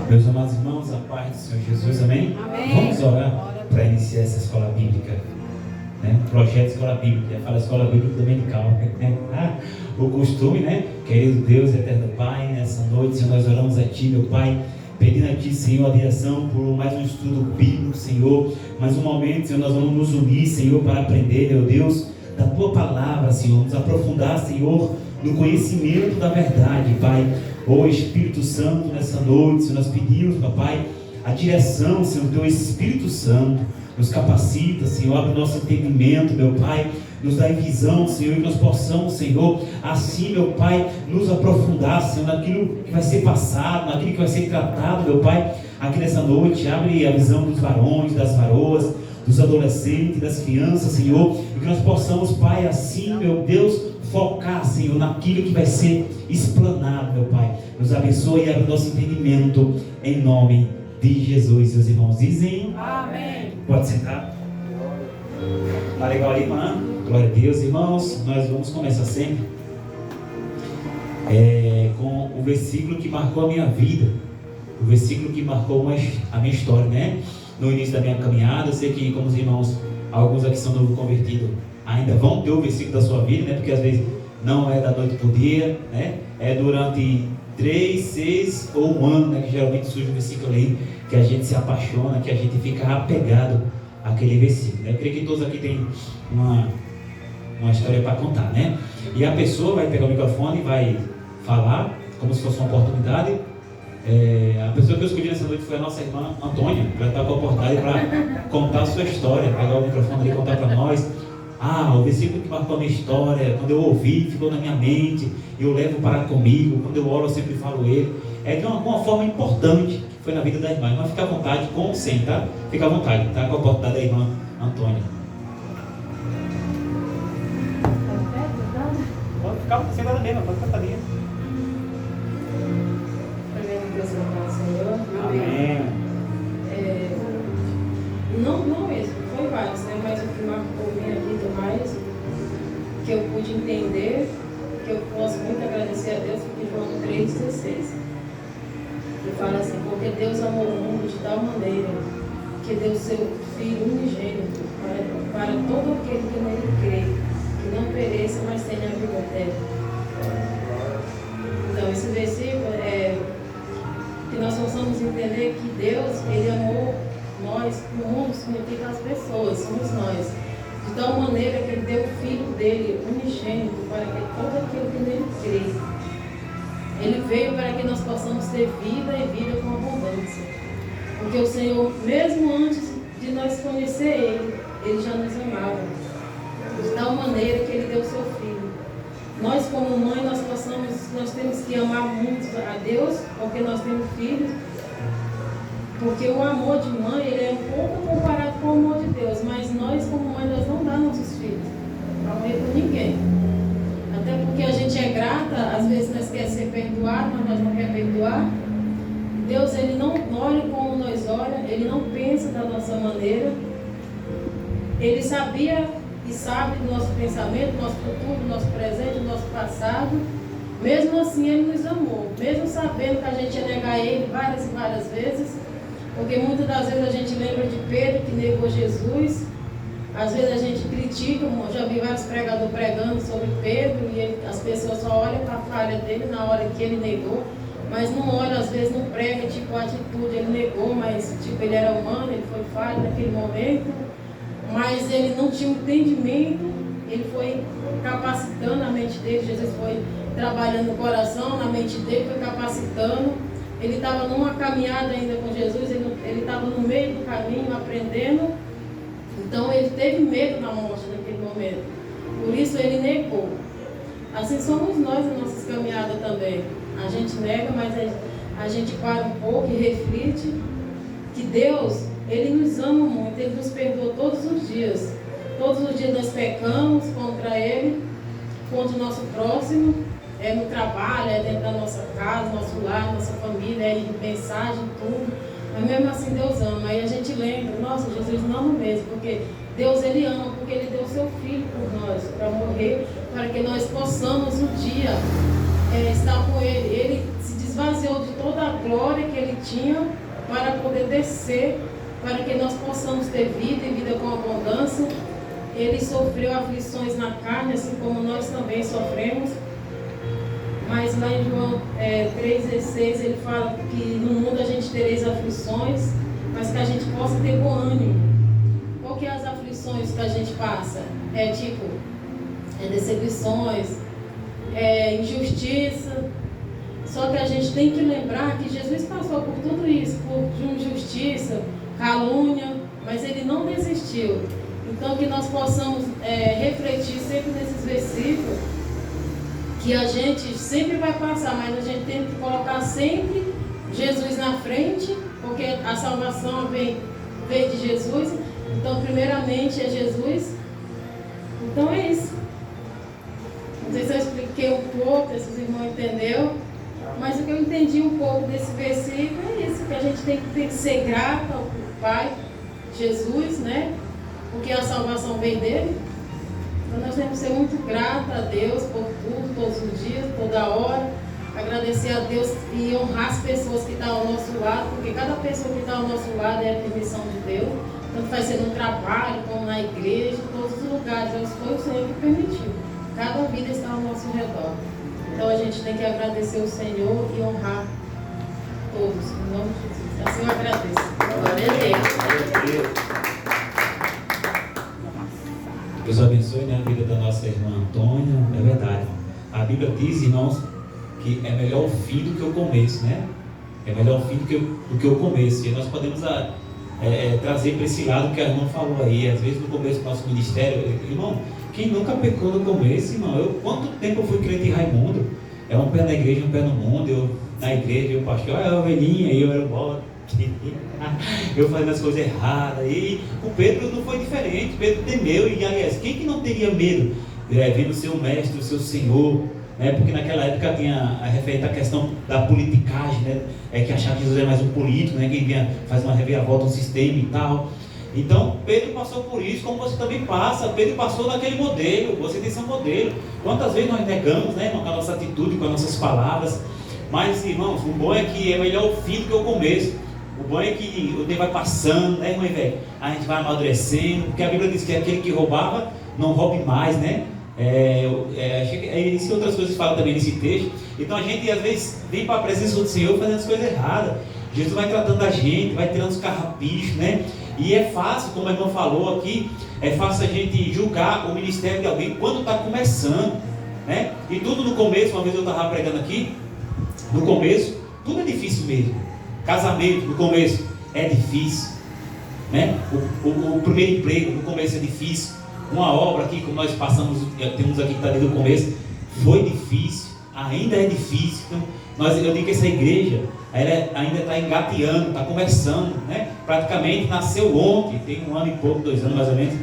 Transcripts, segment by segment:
Meus amados irmãos, a paz do Senhor Jesus, amém? Amém. Vamos orar para iniciar essa escola bíblica, né? Projeto Escola Bíblica, já fala Escola Bíblica Dominical, né? O costume, né? Querido Deus, eterno Pai, nessa noite, Senhor, nós oramos a Ti, meu Pai, pedindo a Ti, Senhor, a direção por mais um estudo bíblico, Senhor, mais um momento, Senhor, nós vamos nos unir, Senhor, para aprender, meu Deus, da Tua palavra, Senhor, nos aprofundar, Senhor, no conhecimento da verdade, Pai. Ó Espírito Santo, nessa noite, Senhor, nós pedimos, Papai, a direção, Senhor, do Teu Espírito Santo, nos capacita, Senhor, abre o nosso entendimento, meu Pai, nos dá visão, Senhor, e nós possamos, Senhor, assim, meu Pai, nos aprofundar, Senhor, naquilo que vai ser passado, naquilo que vai ser tratado, meu Pai, aqui nessa noite. Abre a visão dos varões, das varoas, dos adolescentes, das crianças, Senhor, e que nós possamos, Pai, assim, meu Deus, focar, Senhor, naquilo que vai ser explanado, meu Pai. Nos abençoe e abre o nosso entendimento, em nome de Jesus. Seus irmãos dizem amém. Pode sentar. Tá legal aí, irmã? Glória a Deus, irmãos. Nós vamos começar sempre com o versículo que marcou a minha vida, o versículo que marcou a minha história, né? No início da minha caminhada. Eu sei que, como os irmãos, alguns aqui são novo convertidos, ainda vão ter o versículo da sua vida, né? Porque às vezes não é da noite para o dia, né? É durante 3, 6 ou 1 ano, né? Que geralmente surge um versículo aí que a gente se apaixona, que a gente fica apegado àquele versículo, né? Eu creio que todos aqui têm uma história para contar, né? E a pessoa vai pegar o microfone e vai falar como se fosse uma oportunidade. A pessoa que eu escolhi nessa noite foi a nossa irmã Antônia, que vai estar com a oportunidade para contar a sua história, pegar o microfone ali e contar para nós. O versículo que marcou a minha história, quando eu ouvi, ficou na minha mente, eu levo para comigo, quando eu oro eu sempre falo ele. É de uma forma importante que foi na vida da irmã. Mas fica à vontade, com ou sem, tá? Fica à vontade, tá? Com a oportunidade da irmã Antônia. Pode ficar sentada mesmo, pode ficar ali. Primeiro Deus, Senhor. Amém. Não mesmo, foi vários, né? Mas o que marcou minha vida mais, que eu pude entender, que eu posso muito agradecer a Deus, porque João 3,16. Que fala assim: porque Deus amou o mundo de tal maneira que deu seu Filho unigênito para todo aquele que nele crê, que não pereça, mas tenha a vida eterna. Então, esse versículo que nós possamos entender que Deus, Ele amou nós. O mundo significa as pessoas, somos nós, de tal maneira que Ele deu o Filho dele unigênito para que todo aquele que nele crê. Ele veio para que nós possamos ter vida e vida com abundância. Porque o Senhor, mesmo antes de nós conhecer Ele já nos amava. De tal maneira que Ele deu o seu Filho. Nós, como mãe, nós temos que amar muito a Deus, porque nós temos filhos. Porque o amor de mãe, ele é um pouco comparado com o amor de Deus. Mas nós, como mãe, nós não damos nossos filhos para morrer por ninguém. Até porque a gente é grata, às vezes nós queremos ser perdoados, mas nós não queremos perdoar. Deus, Ele não olha como nós olhamos, Ele não pensa da nossa maneira. Ele sabia e sabe do nosso pensamento, do nosso futuro, do nosso presente, do nosso passado. Mesmo assim, Ele nos amou. Mesmo sabendo que a gente ia negar Ele várias e várias vezes. Porque muitas das vezes a gente lembra de Pedro, que negou Jesus. Às vezes a gente critica, eu já vi vários pregadores pregando sobre Pedro e as pessoas só olham para a falha dele na hora que ele negou, mas não olham, às vezes não prega, tipo, a atitude, ele negou, mas tipo, ele era humano, ele foi falho naquele momento, mas ele não tinha um entendimento, ele foi capacitando a mente dele, Jesus foi trabalhando no coração, na mente dele, foi capacitando. Ele estava numa caminhada ainda com Jesus, ele estava no meio do caminho, aprendendo. Então ele teve medo da morte naquele momento. Por isso ele negou. Assim somos nós nas nossas caminhadas também. A gente nega, mas a gente para um pouco e reflete que Deus, Ele nos ama muito, Ele nos perdoa todos os dias. Todos os dias nós pecamos contra Ele, contra o nosso próximo, no trabalho, dentro da nossa casa, nosso lar, nossa família, em mensagem, tudo. Mas mesmo assim Deus ama. Aí a gente lembra, nossa, Jesus não ama mesmo, porque Deus, Ele ama, porque Ele deu o seu Filho por nós, para morrer, para que nós possamos um dia estar com Ele. Ele se esvaziou de toda a glória que Ele tinha para poder descer, para que nós possamos ter vida e vida com abundância. Ele sofreu aflições na carne, assim como nós também sofremos. Mas lá em João 3,16 ele fala que no mundo a gente tereis aflições, mas que a gente possa ter bom ânimo. Qual que é as aflições que a gente passa? É decepções, injustiça. Só que a gente tem que lembrar que Jesus passou por tudo isso, por injustiça, calúnia, mas Ele não desistiu. Então que nós possamos refletir sempre nesses versículos, que a gente sempre vai passar, mas a gente tem que colocar sempre Jesus na frente, porque a salvação vem de Jesus. Então primeiramente é Jesus. Então é isso. Não sei se eu expliquei um pouco, se os irmãos entenderam, mas o que eu entendi um pouco desse versículo é isso, que a gente tem que ser grato ao Pai, Jesus, né? Porque a salvação vem dele. Então nós temos que ser muito gratos a Deus por tudo, todos os dias, toda hora. Agradecer a Deus e honrar as pessoas que estão ao nosso lado, porque cada pessoa que está ao nosso lado é a permissão de Deus. Tanto vai ser no trabalho, como na igreja, em todos os lugares. Foi o Senhor que permitiu. Cada vida está ao nosso redor. Então a gente tem que agradecer o Senhor e honrar todos. Em nome de Jesus. Assim eu agradeço. Glória a Deus. Deus abençoe, né, a vida da nossa irmã Antônia. É verdade. A Bíblia diz, irmãos, que é melhor o fim do que o começo, né? É melhor o fim do que o começo. E nós podemos trazer para esse lado que a irmã falou aí. Às vezes no começo do nosso ministério, irmão, quem nunca pecou no começo, irmão? Quanto tempo eu fui crente em Raimundo? É um pé na igreja, um pé no mundo. Eu na igreja, eu pastor, é a ovelhinha, eu era o bode. Eu fazendo as coisas erradas. E o Pedro não foi diferente. Pedro temeu. E aliás, quem que não teria medo vendo o seu mestre, o seu Senhor, né? Porque naquela época tinha referente à questão da politicagem, né? Que achava que Jesus era mais um político, né? Que vinha fazer uma reviravolta no sistema e tal. Então Pedro passou por isso, como você também passa. Pedro passou naquele modelo. Você tem seu modelo. Quantas vezes nós negamos, né, irmão, com a nossa atitude, com as nossas palavras. Mas, irmãos, o bom é que é melhor o fim do que o começo. O bom é que o tempo vai passando, né, irmão, velho? A gente vai amadurecendo, porque a Bíblia diz que aquele que roubava, não roube mais, né? Isso e outras coisas falam também nesse texto. Então a gente às vezes vem para a presença do Senhor fazendo as coisas erradas. Jesus vai tratando a gente, vai tirando os carrapichos, né? E é fácil, como a irmã falou aqui, é fácil a gente julgar o ministério de alguém quando está começando, né? E tudo no começo, uma vez eu estava pregando aqui, no começo, tudo é difícil mesmo. Casamento, no começo, é difícil, né? O primeiro emprego, no começo, é difícil. Uma obra aqui, como nós passamos, temos aqui que está desde o começo, foi difícil, ainda é difícil. Então, eu digo que essa igreja, ela ainda está engateando, está começando, né? Praticamente nasceu ontem, tem 1 ano e pouco, 2 anos mais ou menos.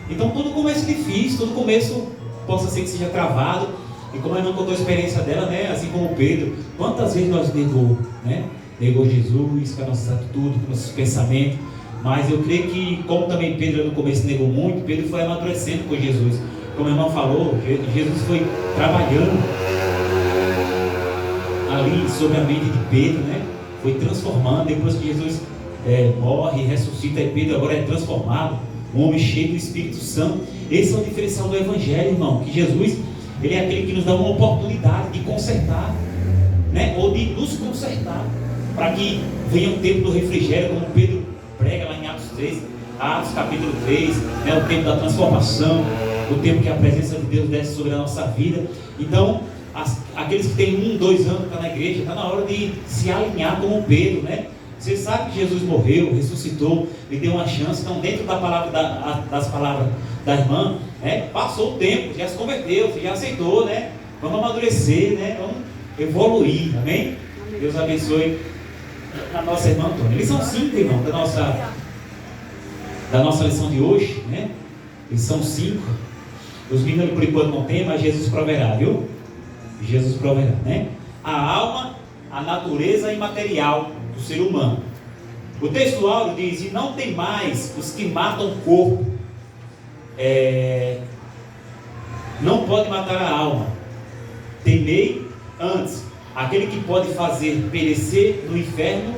Então, todo começo é difícil, todo começo possa ser que seja travado. E como a irmã contou a experiência dela, né? Assim como o Pedro, quantas vezes nós negou, né? Negou Jesus com a nossa atitude, com nossos pensamentos. Mas eu creio que, como também Pedro no começo negou muito, Pedro foi amadurecendo com Jesus. Como a irmã falou, Jesus foi trabalhando ali sobre a mente de Pedro, né? Foi transformando. Depois que Jesus morre, ressuscita, e Pedro agora é transformado, um homem cheio do Espírito Santo. Esse é o diferencial do Evangelho, irmão. Que Jesus, ele é aquele que nos dá uma oportunidade de consertar, né? Ou de nos consertar, para que venha um tempo do refrigério, como Pedro prega lá em Atos 3, Atos capítulo 3, né? O tempo da transformação, o tempo que a presença de Deus desce sobre a nossa vida. Então, aqueles que têm 1, 2 anos que estão na igreja, está na hora de se alinhar como Pedro, né? Você sabe que Jesus morreu, ressuscitou, lhe deu uma chance. Então, dentro da palavra, das palavras da irmã, né? Passou o tempo, já se converteu, você já aceitou, né? Vamos amadurecer, né? Vamos evoluir, amém? Deus abençoe a nossa irmã Antônia. Lição 5, irmão, da nossa lição de hoje, né? Lição 5. Os meninos por enquanto não tem, mas Jesus proverá, viu? Jesus proverá, né? A alma, a natureza imaterial do ser humano. O texto áureo diz: e não tem mais os que matam o corpo, não pode matar a alma. Temei antes aquele que pode fazer perecer no inferno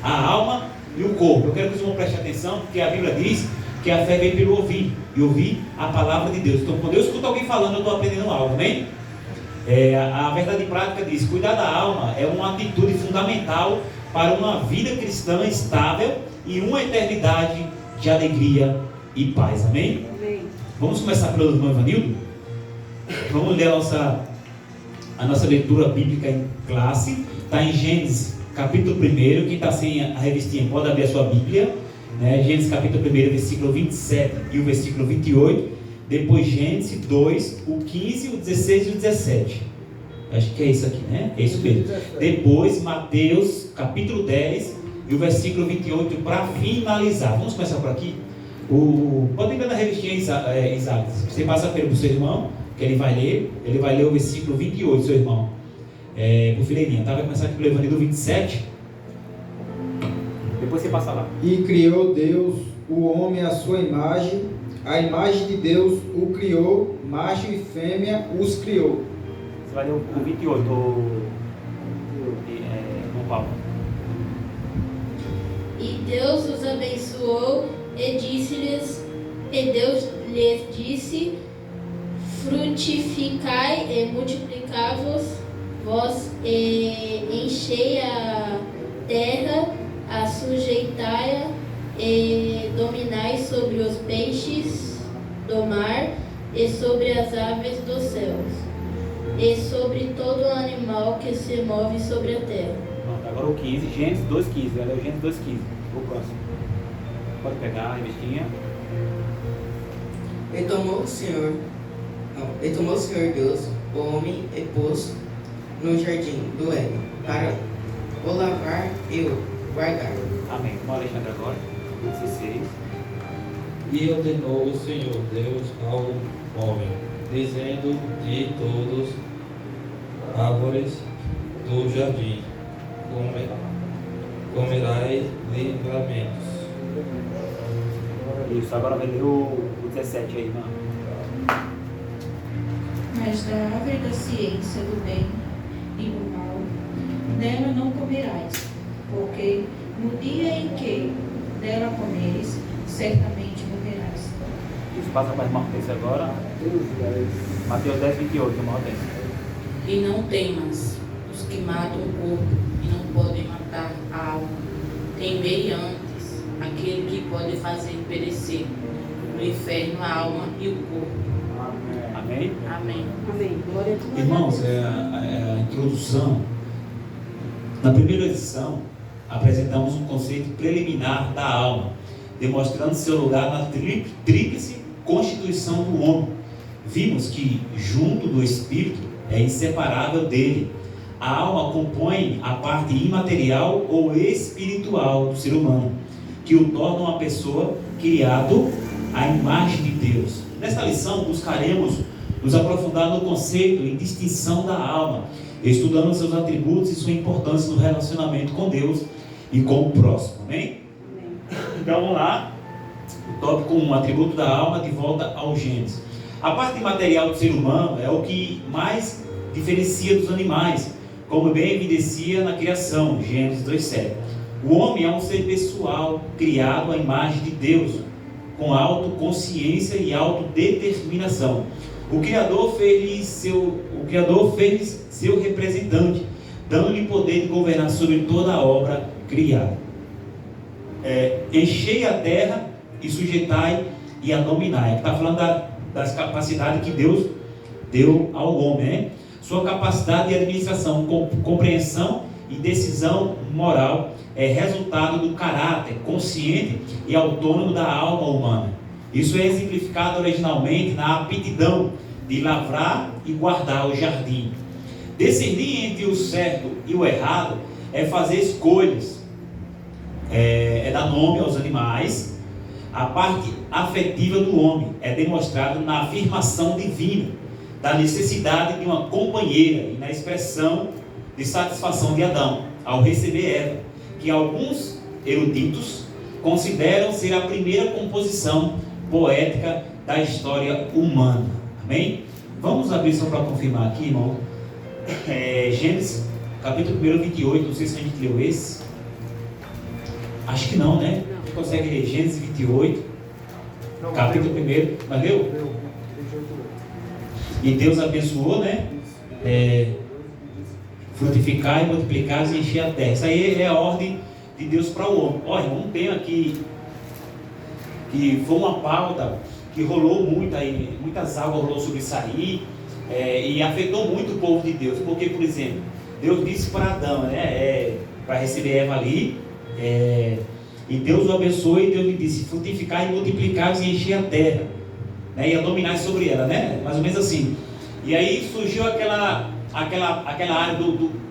a alma e o corpo. Eu quero que os irmãos prestem atenção, porque a Bíblia diz que a fé vem pelo ouvir, e ouvir a palavra de Deus. Então, quando eu escuto alguém falando, eu estou aprendendo algo, amém? A verdade prática diz: cuidar da alma é uma atitude fundamental para uma vida cristã estável e uma eternidade de alegria e paz, amém? Amém. Vamos começar pelo irmão Evanildo? Vamos ler a nossa leitura bíblica em classe. Está em Gênesis capítulo 1. Quem está sem a revistinha pode abrir a sua Bíblia, né? Gênesis capítulo 1, versículo 27 e o versículo 28. Depois Gênesis 2, o 15, o 16 e o 17. Acho que é isso aqui, né? É isso mesmo. Depois Mateus capítulo 10 e o versículo 28 para finalizar. Vamos começar por aqui. Pode ver na revistinha, Isaac. Você passa pelo seu irmão, que ele vai ler o versículo 28, seu irmão. Por fileirinha, tá? Vai começar aqui pelo Evangelho 27. Depois você passa lá. E criou Deus o homem à sua imagem, a imagem de Deus o criou, macho e fêmea os criou. Você vai ler o 28, no Paulo. E Deus os abençoou e Deus lhes disse: frutificai e multiplicai-vos, vós e enchei a terra, a sujeitai-a e dominai sobre os peixes do mar e sobre as aves dos céus e sobre todo animal que se move sobre a terra. Pronto, agora o 15, Gênesis 2,15. Vai ler o Gênesis 2,15. O próximo. Pode pegar a revistinha. E tomou o Senhor Deus o homem e pôs no jardim do Éden para o lavrar e o guardar. Amém. Vamos Alexandre agora. 16. E ordenou o Senhor Deus ao homem, dizendo: de todos árvores do jardim comerás livremente. Isso, agora vai ler o 17 aí, mano. Mas da árvore da ciência do bem e do mal, dela não comerás, porque no dia em que dela comeres, certamente morrerás. Isso, passa para a irmã Hortência agora. Mateus 10, 28, irmã Hortência. E não temas os que matam o corpo e não podem matar a alma. Temei antes aquele que pode fazer perecer no inferno a alma e o corpo. Amém? Amém. Amém. Glória a Deus. Irmãos, a introdução. Na primeira edição, apresentamos um conceito preliminar da alma, demonstrando seu lugar na tríplice constituição do homem. Vimos que, junto do espírito, é inseparável dele. A alma compõe a parte imaterial ou espiritual do ser humano, que o torna uma pessoa criado à imagem de Deus. Nesta lição, buscaremos nos aprofundar no conceito e distinção da alma, estudando seus atributos e sua importância no relacionamento com Deus e com o próximo. Amém? Então vamos lá. O tópico 1, atributo da alma, de volta ao Gênesis. A parte material do ser humano é o que mais diferencia dos animais, como bem evidencia na criação, Gênesis 2,7. O homem é um ser pessoal, criado à imagem de Deus, com autoconsciência e autodeterminação. O Criador fez seu representante, dando-lhe poder de governar sobre toda a obra criada. Enchei a terra e sujeitai e a dominai. Está falando das capacidades que Deus deu ao homem, né? Sua capacidade de administração, compreensão e decisão moral é resultado do caráter consciente e autônomo da alma humana. Isso é exemplificado originalmente na aptidão de lavrar e guardar o jardim. Discernir entre o certo e o errado é fazer escolhas, é dar nome aos animais. A parte afetiva do homem é demonstrada na afirmação divina da necessidade de uma companheira e na expressão de satisfação de Adão ao receber Eva, que alguns eruditos consideram ser a primeira composição poética da história humana. Amém? Vamos abrir só para confirmar aqui, irmão. Gênesis capítulo 1, 28, não sei se a gente leu esse. Acho que não, né? A gente consegue ler Gênesis 28, capítulo 1, mas leu? E Deus abençoou, né? Frutificar e multiplicar e encher a terra. Isso aí é a ordem de Deus para o homem. Olha, um tema aqui que foi uma pauta que rolou muito aí, muitas águas rolou sobre isso aí, e afetou muito o povo de Deus. Porque, por exemplo, Deus disse para Adão, né? Para receber Eva ali, e Deus o abençoou e Deus lhe disse: frutificar e multiplicar e encher a terra, né? E a dominar sobre ela, né? Mais ou menos assim. E aí surgiu aquela área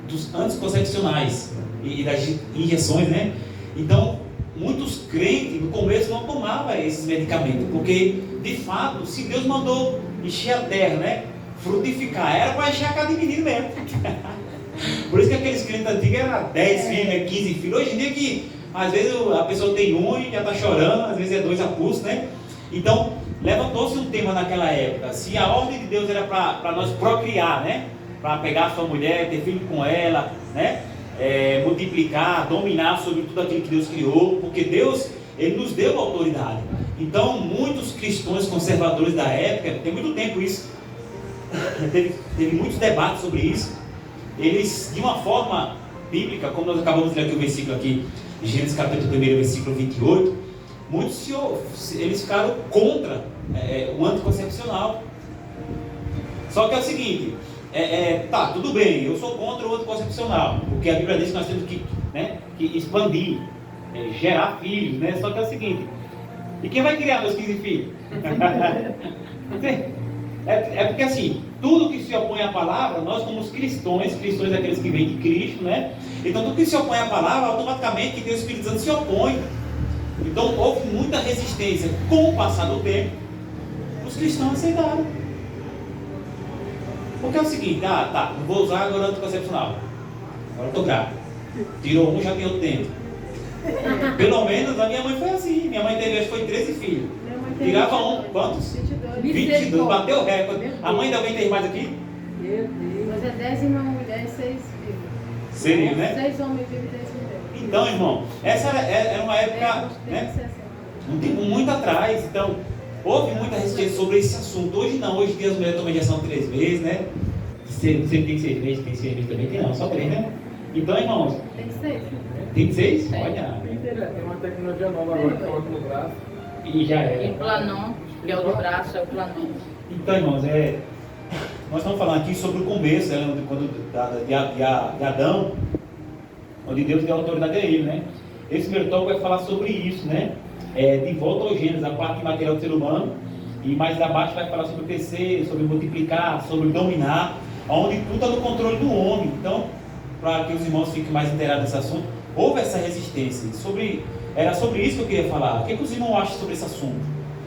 dos anticoncepcionais e das injeções, né? Então, muitos crentes no começo não tomavam esses medicamentos, porque de fato, se Deus mandou encher a terra, né? Frutificar, era para encher a casa de menino mesmo. Por isso que aqueles crentes antigos eram 10 filhos, 15 filhos. Hoje em dia que às vezes a pessoa tem um e já está chorando, às vezes é 2 a pulso, né? Então, levantou-se um tema naquela época. Se a ordem de Deus era para nós procriar, né? Para pegar a sua mulher, ter filho com ela, né? Multiplicar, dominar sobre tudo aquilo que Deus criou, porque Deus, Ele nos deu autoridade. Então, muitos cristãos conservadores da época, tem muito tempo isso, teve muitos debates sobre isso. Eles, de uma forma bíblica, como nós acabamos de ler aqui o versículo aqui, Gênesis capítulo 1, versículo 28, muitos eles ficaram contra o anticoncepcional. Só que é o seguinte, tá, tudo bem, eu sou contra o anticoncepcional, porque a Bíblia diz que nós temos que expandir, gerar filhos, né? Só que é o seguinte, e quem vai criar meus 15 filhos? É porque assim, tudo que se opõe à palavra, nós como os cristãos é aqueles que vêm de Cristo, né? Então tudo que se opõe à palavra, automaticamente que tem o Espírito Santo se opõe. Então houve muita resistência. Com o passar do tempo, os cristãos aceitaram. Porque é o seguinte, tá, não vou usar agora anticoncepcional. Agora estou grávida. Tirou um, já tem outro tempo. Pelo menos a minha mãe foi assim. Minha mãe teve, acho que foi 13 filhos. Tirava um, quantos? 22, bateu o recorde. A mãe de alguém tem mais aqui? Meu Deus. Mas é 10 irmãos, mulher e 6 filhos. Seria, né? 6 homens vivos e 10 mulheres. Então, irmão, essa era uma época, né? Um tempo muito atrás. Então, houve muita resistência sobre esse assunto. Hoje não, hoje em dia as mulheres tomam injeção 3 vezes, né? Você tem 6 meses, tem 6 meses também, tem não, só 3, né? Então, irmãos. Tem 6. Tem 6? Olha. Tem uma tecnologia nova agora que coloca no braço. E já é. E Planon, que é o do braço, é o Planon. Então, irmãos, nós estamos falando aqui sobre o começo, né, de Adão, onde Deus deu autoridade a ele, né? Esse primeiro tópico vai falar sobre isso, né? De volta ao Gênesis, a parte material do ser humano, e mais abaixo vai falar sobre crescer, sobre multiplicar, sobre dominar, onde tudo está no controle do homem. Então, para que os irmãos fiquem mais inteirados nesse assunto, houve essa resistência. Era sobre isso que eu queria falar. O que os irmãos acham sobre esse assunto?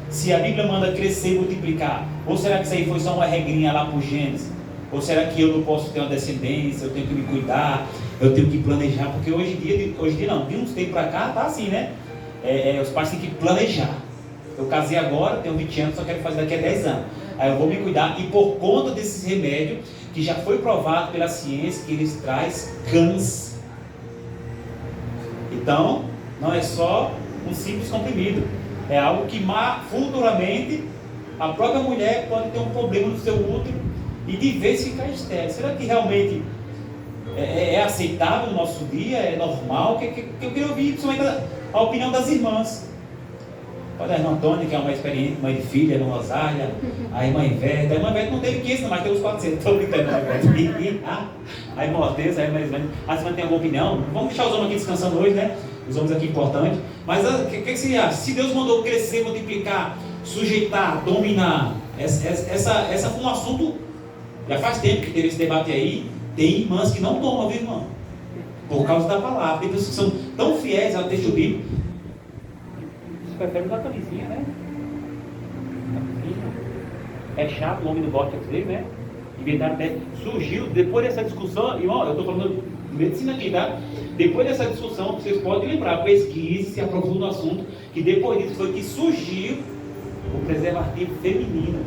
Se a Bíblia manda crescer e multiplicar, ou será que isso aí foi só uma regrinha lá por Gênesis? Ou será que eu não posso ter uma descendência, eu tenho que me cuidar, eu tenho que planejar? Porque hoje em dia não, de uns tempos para cá tá assim, né? Os pais têm que planejar. Eu casei agora, tenho 20 anos, só quero fazer daqui a 10 anos. Aí eu vou me cuidar, e por conta desses remédios, que já foi provado pela ciência, que eles trazem câncer. Então, não é só um simples comprimido. É algo que futuramente a própria mulher pode ter um problema no seu útero e de vez ficar estéril. Será que realmente é aceitável no nosso dia? É normal? Que eu queria ouvir principalmente a opinião das irmãs. Olha a irmã Antônia, que é uma experiente mãe de filha, a irmã Rosália, a irmã Ivete. A irmã Ivete não teve 500, mas tem uns 400. Estou brincando, a irmã Ivete. A irmã Hortência, a irmã Ismane. A irmã tem alguma opinião? Vamos deixar os homens aqui descansando hoje, né? Os homens aqui importantes. Mas o que você acha? Se Deus mandou crescer, multiplicar, sujeitar, dominar, essa foi um assunto, já faz tempo que teve esse debate aí. Tem irmãs que não tomam, viu, irmão? Por causa da palavra. Tem pessoas que são tão fiéis ao texto bíblico. Eles preferem usar camisinha, né? É chato o nome do bote às vezes, né? Inventaram até. Surgiu, depois dessa discussão, irmão, eu estou falando de medicina aqui, tá? Depois dessa discussão, vocês podem lembrar, pesquise, se aprofunda no assunto, que depois disso foi que surgiu o preservativo feminino.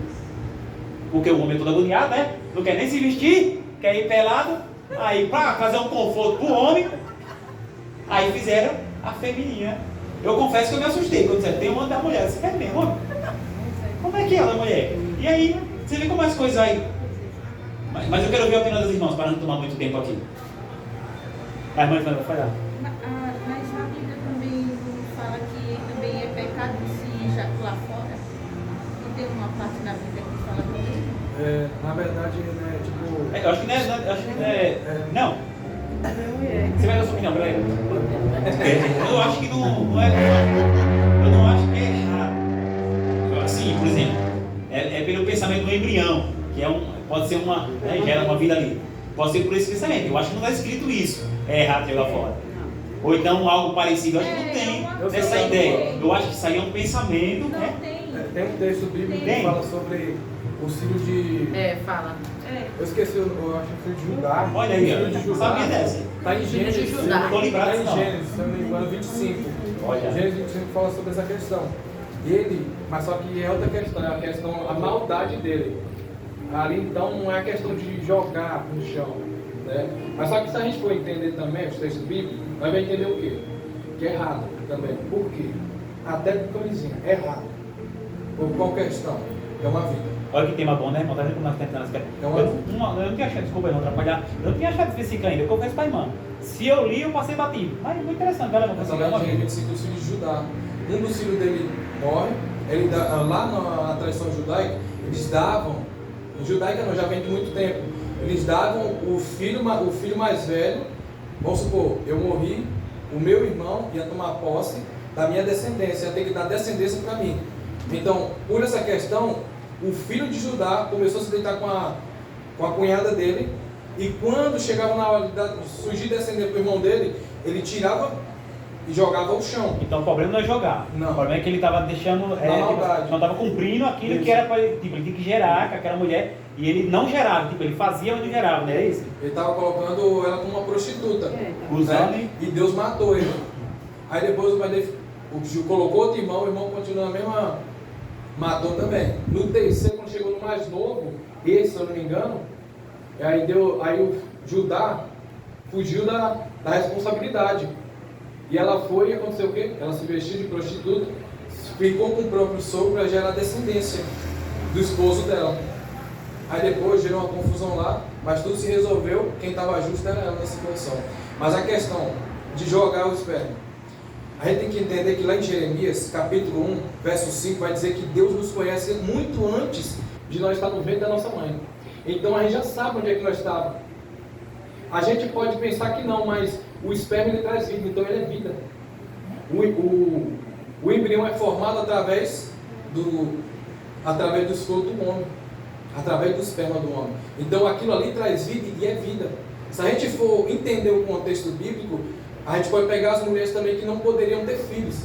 Porque o homem é todo agoniado, né? Não quer nem se vestir, quer ir pelado. Aí, para fazer um conforto pro homem, aí fizeram a feminina. Eu confesso que eu me assustei quando disseram, tem uma da mulher. Você quer mesmo, homem? Como é que é ela, mulher? E aí, você vê como as coisas aí. Mas eu quero ouvir a opinião dos irmãos, para não tomar muito tempo aqui. A irmã vai falar. Mas na Bíblia também fala que também é pecado se ejacular fora. Não tem uma parte na Bíblia que fala também? Na verdade, né, tipo... Eu acho que não é. Acho que não é. Não. Você vai dar sua opinião, peraí. Eu acho que não é. Eu não acho que é errado. Assim, por exemplo, é pelo pensamento do embrião, que pode ser uma. Gera uma vida ali. Pode ser por esse pensamento. Eu acho que não está escrito isso. É errado jogar fora. Ou então algo parecido. Eu acho que não tem essa ideia. Eu acho que isso aí é um pensamento. Não Né? tem. Tem um texto bíblico Tem. que fala sobre o filho de... Fala. Eu esqueci, eu acho que foi de Judá. Olha aí, O filho de ó. Judá. Sabia dessa? Está em Filho de Gênesis. Judá. Não tô lembrado Está em não. Gênesis, se eu não me engano, 25. Olha. Gênesis 25 fala sobre essa questão. Mas só que é outra questão, é a questão, a maldade dele. Ali então não é a questão de jogar no chão, né? Mas só que se a gente for entender também os textos bíblicos, nós vamos entender o quê? Que é errado também. Por quê? Até biblicamente, é errado. Por qual questão? É uma vida. Olha que tema bom, né, irmão? Tá vendo como nós tentamos? Eu não tinha achado, desculpa, não atrapalhar. Eu não tinha achado específico ainda. Eu confesso para a irmã. Se eu li, eu passei batido. Mas é muito interessante, ela não Essa conseguiu uma verdade, vida. 25 dos filhos de Judá. Um dos filhos dele morre. Lá na tradição judaica, eles davam, judaica não, já vem de muito tempo, eles davam o filho mais velho. Vamos supor, eu morri, o meu irmão ia tomar posse da minha descendência, ia ter que dar descendência para mim. Então, por essa questão, o filho de Judá começou a se deitar com a cunhada dele, e quando chegava na hora de surgir descendente do irmão dele, ele tirava e jogava ao chão. Então o problema não é jogar. Não. O problema é que ele estava deixando. maldade. Não estava cumprindo aquilo que era para ele. Tipo, ele tinha que gerar com aquela mulher. E ele não gerava. Tipo, ele fazia onde gerava, não é isso? Ele estava colocando ela como uma prostituta. Usando. Né? E Deus matou ele. Aí depois o pai dele colocou outro irmão, o irmão continuou a mesma. Matou também. No terceiro, quando chegou no mais novo, esse, se eu não me engano, aí o Judá fugiu da responsabilidade. E ela foi, e aconteceu o quê? Ela se vestiu de prostituta, ficou com o próprio sogro para gerar descendência do esposo dela. Aí depois gerou uma confusão lá, mas tudo se resolveu, quem estava justo era ela nessa situação. Mas a questão de jogar o esperma, a gente tem que entender que lá em Jeremias, capítulo 1, verso 5, vai dizer que Deus nos conhece muito antes de nós estar no ventre da nossa mãe. Então a gente já sabe onde é que nós estávamos. A gente pode pensar que não, mas o esperma ele traz vida, então ele é vida. O embrião é formado através do escroto do homem, através do esperma do homem. Então aquilo ali traz vida e é vida. Se a gente for entender o contexto bíblico, a gente pode pegar as mulheres também que não poderiam ter filhos.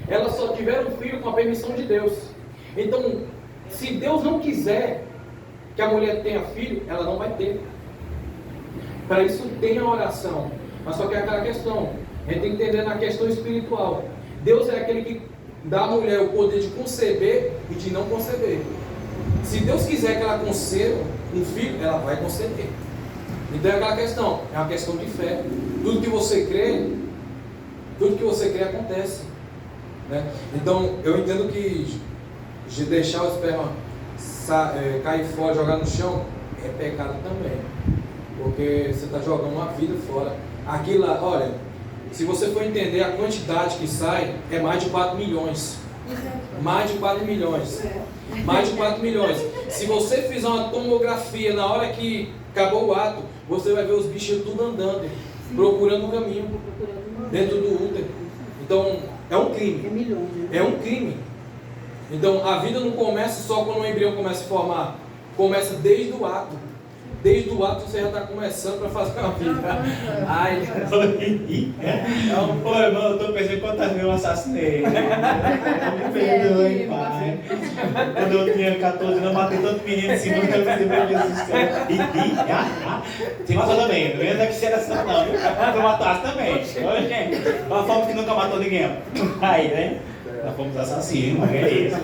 Elas só tiveram filho com a permissão de Deus. Então, se Deus não quiser que a mulher tenha filho, ela não vai ter. Para isso tem a oração. Mas só que é aquela questão. A gente tem que entender na questão espiritual. Deus é aquele que dá à mulher o poder de conceber e de não conceber. Se Deus quiser que ela conceba um filho, ela vai conceder. Então é aquela questão. É uma questão de fé. Tudo que você crê acontece. Né? Então eu entendo que de deixar o esperma cair fora, jogar no chão, é pecado também. Porque você está jogando uma vida fora. Aquilo lá, olha, se você for entender a quantidade que sai, é mais de 4 milhões. Mais de 4 milhões. Mais de 4 milhões. Se você fizer uma tomografia na hora que acabou o ato, você vai ver os bichinhos tudo andando, procurando um caminho dentro do útero. Então, é um crime. É um crime. Então, a vida não começa só quando o embrião começa a formar. Começa desde o ato. Desde o ato você já está começando para fazer uma vida. Ai, Pô, irmão, eu estou pensando quantas vezes eu assassinei. Me perdoe, pai. Quando eu tinha 14 anos, eu matei tanto menino em cima do meu Jesus. Você matou também, não ia que você era santo, não. Tu matasse também. Ô, gente, uma forma que nunca matou ninguém. Aí, né? Nós fomos assassinos, mas é isso.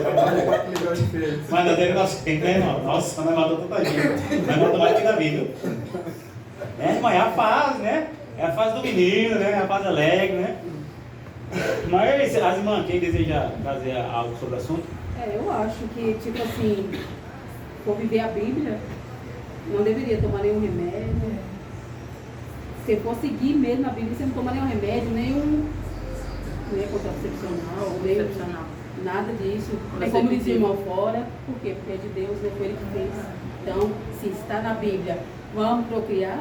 Mas não teve inocente, né, irmão? Nossa, nós matou tanta gente. Nós matou mais que da vida. Né, irmã? É a fase, né? É a fase do menino, né? É a fase alegre, né? Mas, as irmãs, quem deseja fazer algo sobre o assunto? Eu acho que, tipo assim, for viver a Bíblia, não deveria tomar nenhum remédio. Se for seguir mesmo a Bíblia, você não toma nenhum remédio, nem contracepcional, nem nada disso. É como diz o irmão fora. Por quê? Porque é de Deus, não foi ele que fez. Então, se está na Bíblia, vamos procriar.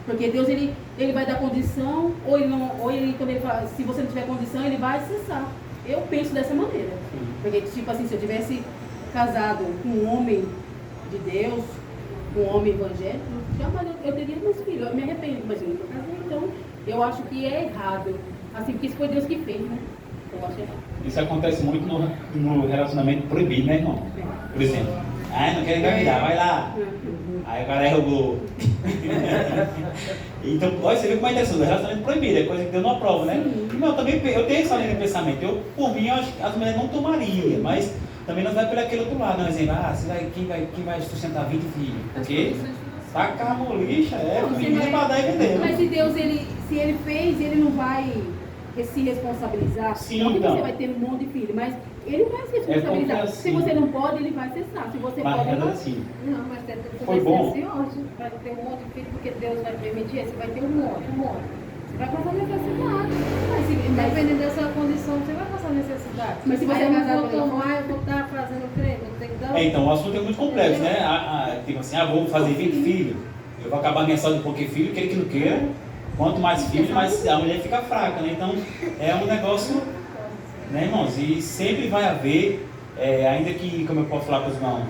Porque Deus, ele vai dar condição, ou ele quando ele fala, se você não tiver condição, ele vai cessar. Eu penso dessa maneira. Porque, tipo assim, se eu tivesse casado com um homem de Deus, com um homem evangélico, jamais eu teria meus filhos. Eu me arrependo, mas eu nunca casei, então eu acho que é errado. Assim, porque isso foi Deus que fez, né? Eu acho errado. Isso acontece muito no relacionamento proibido, né, irmão? Por exemplo, não quero engravidar, vai lá. Aí o cara errou. Então, olha, você vê como é interessante, o relacionamento proibido, é coisa que Deus não aprova, né? Não, eu tenho essa linha de pensamento. Por mim, eu acho que as mulheres não tomariam, mas também nós vamos por aquele outro lado, não dizendo, quem vai sustentar 20 filhos? Porque tacar a molixa menino para dar e vender. Mas se Deus, se ele fez, ele não vai se responsabilizar. Sim, não que então. você vai ter um monte de filhos, mas ele vai se responsabilizar. Assim. Se você não pode, ele vai cessar. Se você pode, ele vai... Assim. Não, mas você Foi vai bom. ser ansioso, vai ter um monte de filho, porque Deus vai permitir, você vai ter um monte. Você vai passar necessidade. Mas dependendo da sua condição, você vai passar necessidade. Mas se você aí eu não vou for tomar, eu vou estar fazendo creme, não tem que dar. Então, o assunto é muito complexo, né? Tipo assim, vou fazer 20 filhos, eu vou acabar minha saúde porque filho, queira que não queira. Quanto mais filhos, mais a mulher fica fraca, né? Então, é um negócio, né, irmãos? E sempre vai haver, ainda que, como eu posso falar para os irmãos,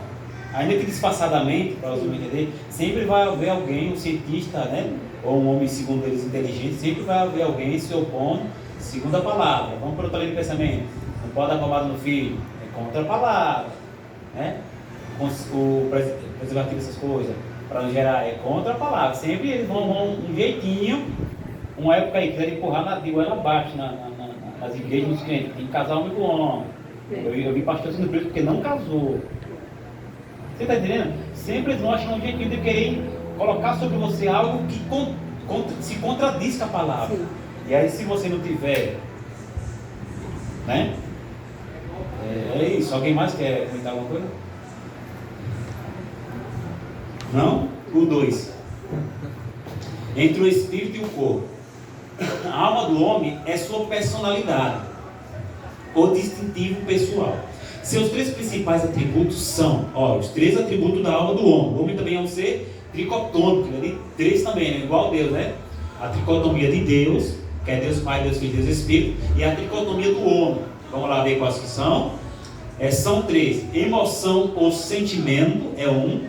ainda que disfarçadamente, para os homens entenderem, sempre vai haver alguém, um cientista, né? Ou um homem, segundo eles, inteligente, sempre vai haver alguém se opondo, segundo a palavra. Vamos para outra linha de pensamento. Não pode dar pomada no filho, é contra a palavra, né? O preservativo, essas coisas, para não gerar, é contra a palavra. Sempre eles vão um jeitinho, uma época aí, quiser empurrar na goela abaixo, nas igrejas dos crentes, tem que casar homem com homem. Eu vi pastor sendo preso porque não casou. Você está entendendo? Sempre eles vão achar um jeitinho de querer colocar sobre você algo que se contradiz com a palavra. Sim. E aí, se você não tiver, né? É isso. Alguém mais quer comentar alguma coisa? Não? O 2. Entre o espírito e o corpo. A alma do homem é sua personalidade, o distintivo pessoal. Seus 3 principais atributos são, os 3 atributos da alma do homem. O homem também é um ser tricotômico, ele é de 3 também, né? Igual a Deus, né? A tricotomia de Deus, que é Deus Pai, Deus Filho, Deus Espírito, e a tricotomia do homem. Vamos lá ver quais que são. São 3. Emoção ou sentimento é 1.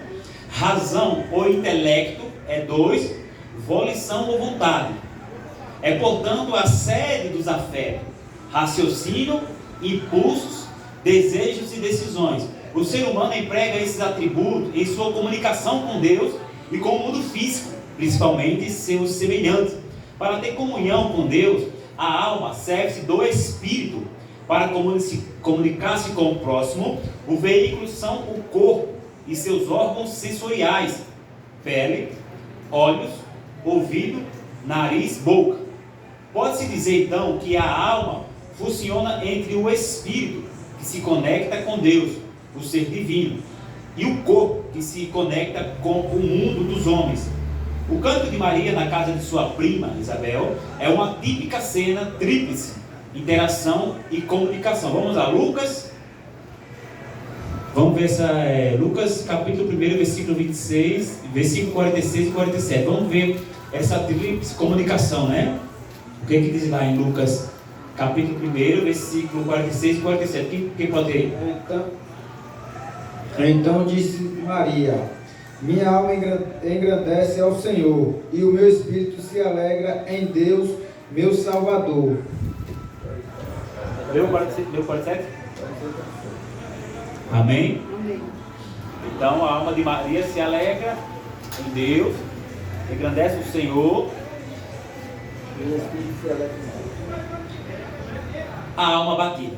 Razão ou intelecto é 2. Volição ou vontade. É, portanto, a sede dos afetos, raciocínio, impulsos, desejos e decisões. O ser humano emprega esses atributos em sua comunicação com Deus e com o mundo físico, principalmente seus semelhantes. Para ter comunhão com Deus, a alma serve-se do espírito. Para comunicar-se com o próximo, o veículo são o corpo e seus órgãos sensoriais: pele, olhos, ouvido, nariz, boca. Pode-se dizer então que a alma funciona entre o espírito, que se conecta com Deus, o ser divino, e o corpo, que se conecta com o mundo dos homens. O canto de Maria na casa de sua prima Isabel é uma típica cena tríplice: interação e comunicação. Vamos a Lucas. Vamos ver essa Lucas capítulo 1, versículo 26, versículo 46 e 47. Vamos ver essa tríplice comunicação, né? O que diz lá em Lucas capítulo 1, versículo 46 e 47? Quem pode ler? Então disse Maria: minha alma engrandece ao Senhor, e o meu espírito se alegra em Deus, meu Salvador. Leu 47? Amém? Amém. Então a alma de Maria se alegra em Deus, engrandece o Senhor. Meu espírito se alegra em Deus. A alma batida.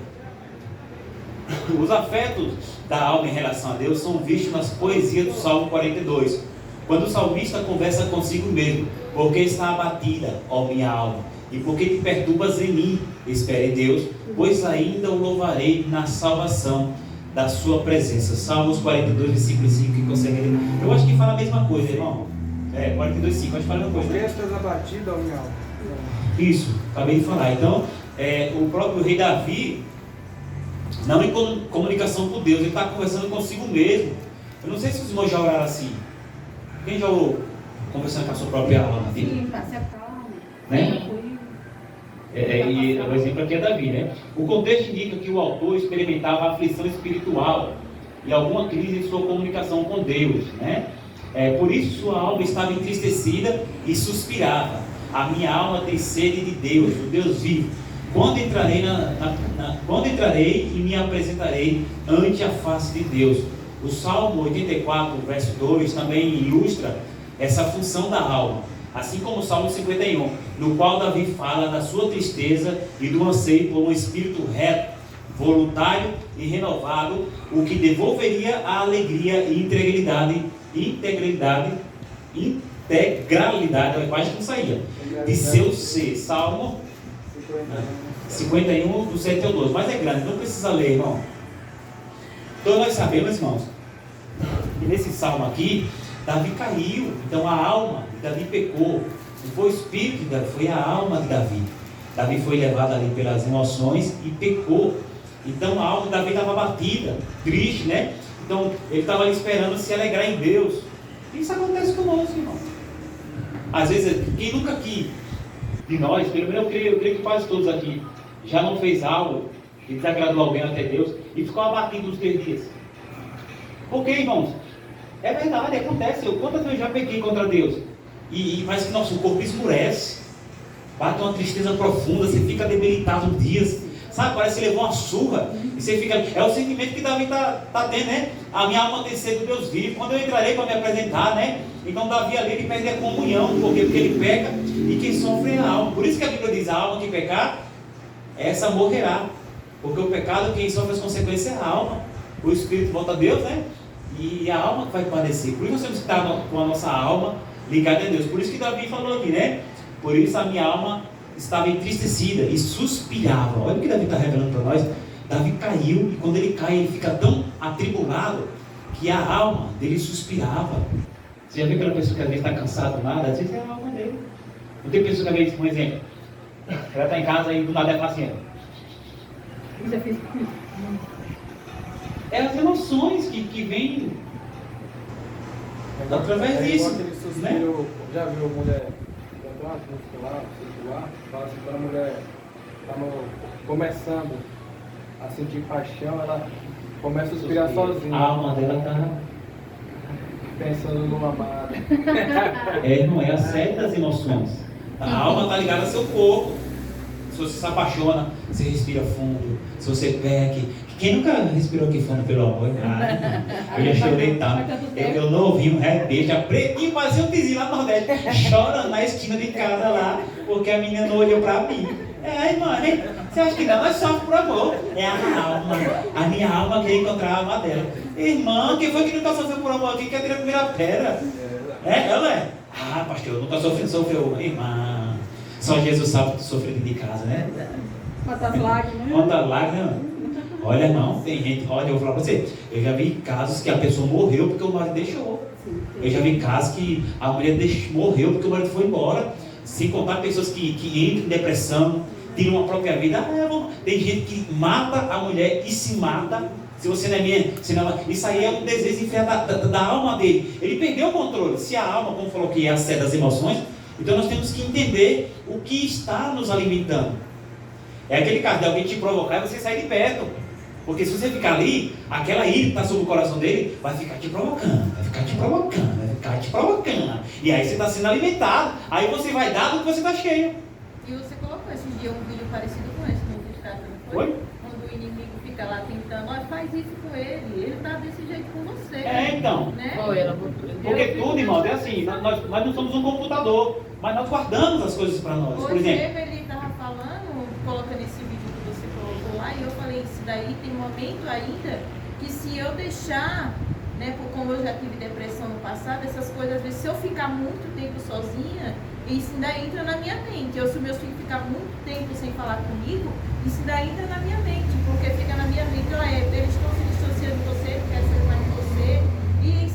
Os afetos da alma em relação a Deus são vistos nas poesias do Salmo 42. Quando o salmista conversa consigo mesmo, porque está abatida, ó minha alma, e porque te perturbas em mim, espere em Deus, pois ainda o louvarei na salvação da sua presença. Salmos 42, versículo 5, quem consegue ler? Eu acho que fala a mesma coisa, irmão. 42, 5, acho que fala a mesma coisa. Porque estás abatida, ó minha alma. Isso, acabei de falar. Então, o próprio rei Davi, não em comunicação com Deus, ele está conversando consigo mesmo. Eu não sei se os irmãos já oraram assim. Quem já orou conversando com a sua própria alma? Sim, passe a calma. Né? E o exemplo aqui é Davi, né? O contexto indica que o autor experimentava aflição espiritual e alguma crise em sua comunicação com Deus, né? Por isso sua alma estava entristecida e suspirava. A minha alma tem sede de Deus, o Deus vivo. Quando entrarei e me apresentarei ante a face de Deus. O Salmo 84, verso 2, também ilustra essa função da alma, assim como o Salmo 51, no qual Davi fala da sua tristeza e do anseio por um espírito reto, voluntário e renovado, o que devolveria a alegria e integralidade, eu quase que não saía, de seu ser. Salmo 51, do 7 ao 12, mas é grande, não precisa ler, irmão. Então nós sabemos, irmãos, que nesse salmo aqui, Davi caiu, então a alma de Davi pecou, não foi o espírito de Davi, foi a alma de Davi. Davi foi levado ali pelas emoções e pecou. Então a alma de Davi estava abatida, triste, né? Então ele estava ali esperando se alegrar em Deus. Isso acontece conosco, irmão. Às vezes, quem nunca aqui de nós, pelo menos eu creio que quase todos aqui, já não fez algo que desagradou alguém até Deus e ficou abatido nos 3 dias. Por quê, irmãos? É verdade, acontece. Quantas vezes eu já pequei contra Deus? E parece que nosso corpo esmurece, bate uma tristeza profunda, você fica debilitado uns dias, sabe? Parece que levou uma surra e você fica. É o sentimento que Davi está tendo, né? A minha alma tem sede do Deus vivo. Quando eu entrarei para me apresentar, né? Então Davi ali ele perde a comunhão, porque ele peca e quem sofre é a alma. Por isso que a Bíblia diz: a alma que pecar, essa morrerá. Porque o pecado, quem sofre as consequências é a alma. O espírito volta a Deus, né? E a alma que vai padecer. Por isso nós temos que estar com a nossa alma ligada a Deus. Por isso que Davi falou aqui, né? Por isso a minha alma estava entristecida e suspirava. Olha o que Davi está revelando para nós. Davi caiu e quando ele cai, ele fica tão atribulado que a alma dele suspirava. Você já viu aquela pessoa que às vezes está cansada do nada? Às vezes é a alma dele. Não tem pessoa que às vezes, por exemplo, ela está em casa e do nada ela fala assim: é as emoções que vêm através disso, né? Já viu a mulher cantar uma música lá, circular, fala assim, quando a mulher está começando a sentir paixão, ela começa a suspirar sozinha. A alma dela está pensando no amado. Não é a sede das emoções. A alma está ligada ao seu corpo. Se você se apaixona, você respira fundo. Se você peca, quem nunca respirou aqui fundo pelo amor? Eu já chorei tanto. Eu novinho, já pretinho, fazia um vizinho lá no Nordeste, chorando na esquina de casa lá, porque a menina não olhou pra mim. Mãe, você acha que não? Nós sofremos por amor. É a alma. A minha alma quer encontrar a alma dela. Irmã, quem foi que nunca sofreu por amor aqui? Quer tirar a primeira pedra? Ela é? Pastor, eu nunca sofreu. Irmã, só Jesus sabe que sofreu dentro de casa, né? Quantas lágrimas. Quantas lágrimas. Olha, irmão, tem gente, olha, eu vou falar pra você, eu já vi casos que a pessoa morreu porque o marido deixou. Eu já vi casos que a mulher morreu porque o marido foi embora. Sem contar pessoas que entram em depressão, tiram a própria vida. Tem gente que mata a mulher e se mata. Se você não é minha, isso aí é um desejo enfiado da alma dele. Ele perdeu o controle. Se a alma, como falou que é a sede das emoções, então nós temos que entender o que está nos alimentando. É aquele caso de alguém te provocar e você sair de perto. Porque se você ficar ali, aquela ira que está sobre o coração dele vai ficar te provocando, vai ficar te provocando. E aí você está sendo alimentado. Aí você vai dar do que você está cheio. E você colocou esse dia um vídeo parecido com esse no Instagram, não foi? Foi? Quando o inimigo fica lá tentando, faz isso com ele está desse jeito com você. Então. Né? Porque tudo, irmão, é assim, nós não somos um computador, mas nós guardamos as coisas para nós. Por exemplo, ele estava falando, colocando esse vídeo que você colocou lá, e eu falei, isso daí tem momento ainda que se eu deixar, né, como eu já tive depressão no passado, sabe? Essas coisas, às vezes, se eu ficar muito tempo sozinha, isso ainda entra na minha mente. Se meus filhos ficarem muito tempo sem falar comigo, isso ainda entra na minha mente, porque fica na minha mente, eles estão se distanciando de você, não querem ser mais de você. E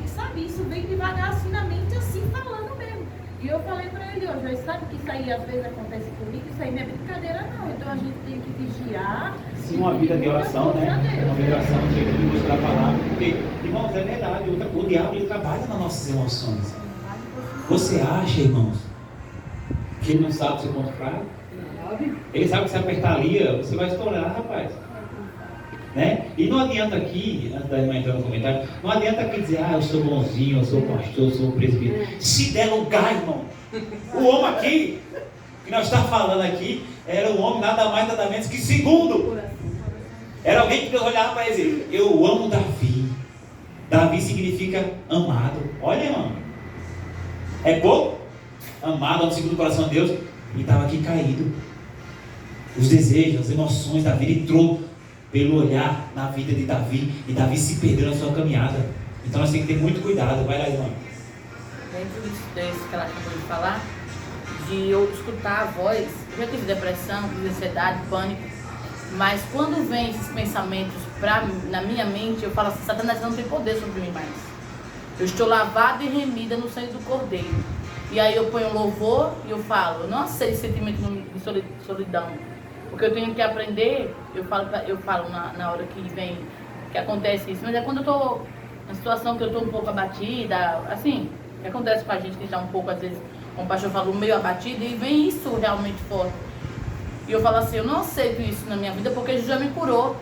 sabe, isso vem devagar assim na mente, assim, falando mesmo. E eu falei pra ele hoje, sabe que isso aí às vezes acontece comigo, isso aí não é brincadeira não. Então a gente tem que vigiar. Sim, uma vida de oração, né? Uma vida de oração, de buscar a palavra. Porque, irmãos, é verdade, o diabo ele trabalha nas nossas emoções. Você acha, irmãos, que ele não sabe seu ponto fraco? Ele sabe que se apertar ali, você vai estourar, rapaz. Né? E não adianta aqui, antes da irmã entrar no comentário, não adianta aqui dizer, eu sou bonzinho, eu sou pastor, eu sou presbítero. Se der lugar, irmão. O homem aqui, que nós estamos falando aqui, era um homem nada mais, nada menos que segundo. Era alguém que Deus olhava para ele e dizia, eu amo Davi. Davi significa amado. Olha, irmão. É pouco? Amado, no segundo coração de Deus. E estava aqui caído. Os desejos, as emoções da vida entrou pelo olhar na vida de Davi. E Davi se perdeu na sua caminhada. Então nós temos que ter muito cuidado. Vai lá, irmão. Dentro disso que ela acabou de falar, de eu escutar a voz, eu já tive depressão, tive ansiedade, pânico, mas quando vem esses pensamentos na minha mente, eu falo assim, Satanás não tem poder sobre mim mais. Eu estou lavada e remida no sangue do Cordeiro. E aí eu ponho um louvor e eu falo, eu não aceito esse sentimento de solidão, porque eu tenho que aprender, eu falo na hora que vem, que acontece isso, mas é quando eu estou na situação que eu estou um pouco abatida, assim, que acontece com a gente que está um pouco, às vezes, como o pastor falou, meio abatido, e vem isso realmente forte. E eu falo assim, eu não aceito isso na minha vida, porque Jesus já me curou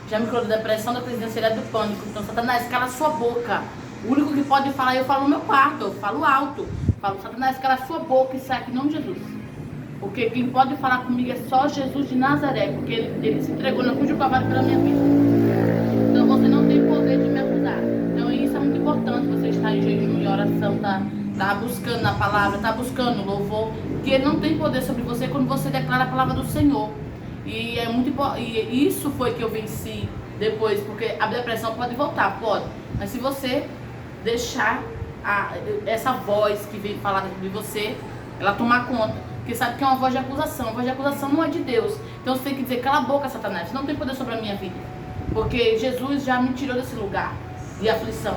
da depressão, da crise de ansiedade, do pânico. Então, Satanás, cala a sua boca. O único que pode falar, eu falo no meu quarto, eu falo alto. Eu falo, Satanás, cala a sua boca e sai aqui em nome de Jesus. Porque quem pode falar comigo é só Jesus de Nazaré, porque ele se entregou na cruz do Calvário pela minha vida. Então, você não tem poder de me acusar. Então, isso é muito importante, você estar em jejum e oração, tá buscando na palavra, tá buscando louvor, que ele não tem poder sobre você quando você declara a palavra do Senhor. E é muito importante, e isso foi que eu venci depois, porque a depressão pode voltar, pode, mas se você deixar essa voz que vem falar de você, ela tomar conta, porque sabe que é uma voz de acusação. A voz de acusação não é de Deus. Então você tem que dizer, cala a boca, Satanás, você não tem poder sobre a minha vida, porque Jesus já me tirou desse lugar de aflição.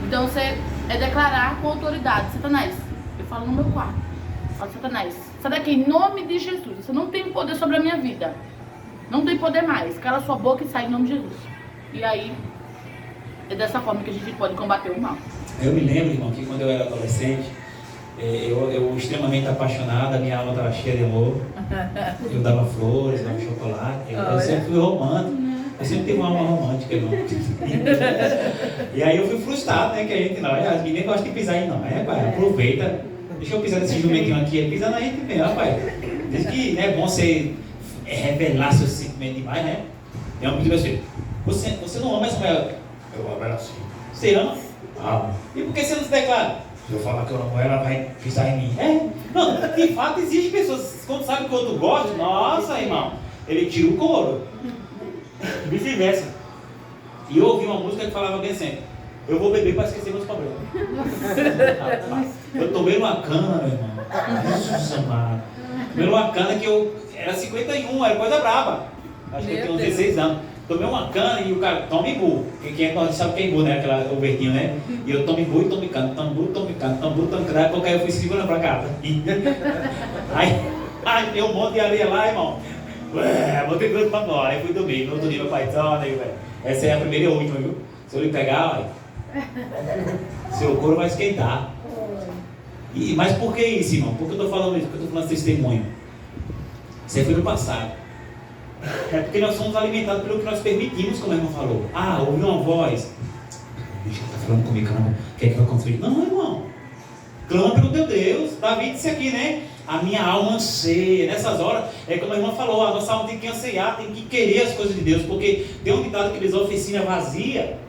Então você declarar com autoridade, Satanás, eu falo no meu quarto, falo, Satanás, sai daqui em nome de Jesus, você não tem poder sobre a minha vida, não tem poder mais, cala sua boca e sai em nome de Jesus. E aí, é dessa forma que a gente pode combater o mal. Eu me lembro, irmão, que quando eu era adolescente, eu extremamente apaixonado, a minha alma estava cheia de amor. Eu dava flores, dava chocolate, eu sempre fui romântico. Eu sempre tive uma alma romântica, irmão. E aí eu fui frustrado, né? Que a gente não, as meninas gostam de pisar em nós, né, pai? Aproveita, deixa eu pisar nesse jumentinho aqui, ele pisa na gente mesmo, rapaz. Diz que é bom você revelar seus sentimentos demais, né? Tem um pedido assim, você não ama essa mulher? Eu amo ela assim. Você ama? Amo. E por que você não se declara? Se eu falar que eu amo ela, vai pisar em mim. Não, de fato existe pessoas, quando sabe que o outro gosta, nossa, irmão, ele tira o couro. E vice-versa. E eu ouvi uma música que falava bem assim, eu vou beber para esquecer meus problemas. Eu tomei uma cana, meu irmão. Jesus amado. Tomei uma cana que eu era 51, era coisa braba. Acho que eu tinha uns 16 anos. Tomei uma cana e o cara, tome bu. Quem sabe que é bu, né? O verdinho, né? E eu tome bu e tome cana, tome bu, tome cana, tome bu, tome cana. Daí a pouco eu fui segurando pra cá. Aí tem um monte de areia lá, irmão. Vou ter coisa pra agora. Aí fui dormir. No outro dia meu pai disse, velho, essa é a primeira e a última, viu? Se eu lhe pegar, seu couro vai esquentar. Mas por que isso, irmão? Por que eu tô falando isso? Porque eu tô falando testemunho. Isso aí foi no passado. É porque nós somos alimentados pelo que nós permitimos, como a irmã falou. Ouvi uma voz. Bicho, tá falando comigo, caramba. O que é que vai acontecer? Não, irmão. Clama pelo teu Deus. Davi disse aqui, né? A minha alma anseia. Nessas horas, é como a irmã falou, a nossa alma tem que anseiar, tem que querer as coisas de Deus. Porque tem um ditado que diz, oficina vazia.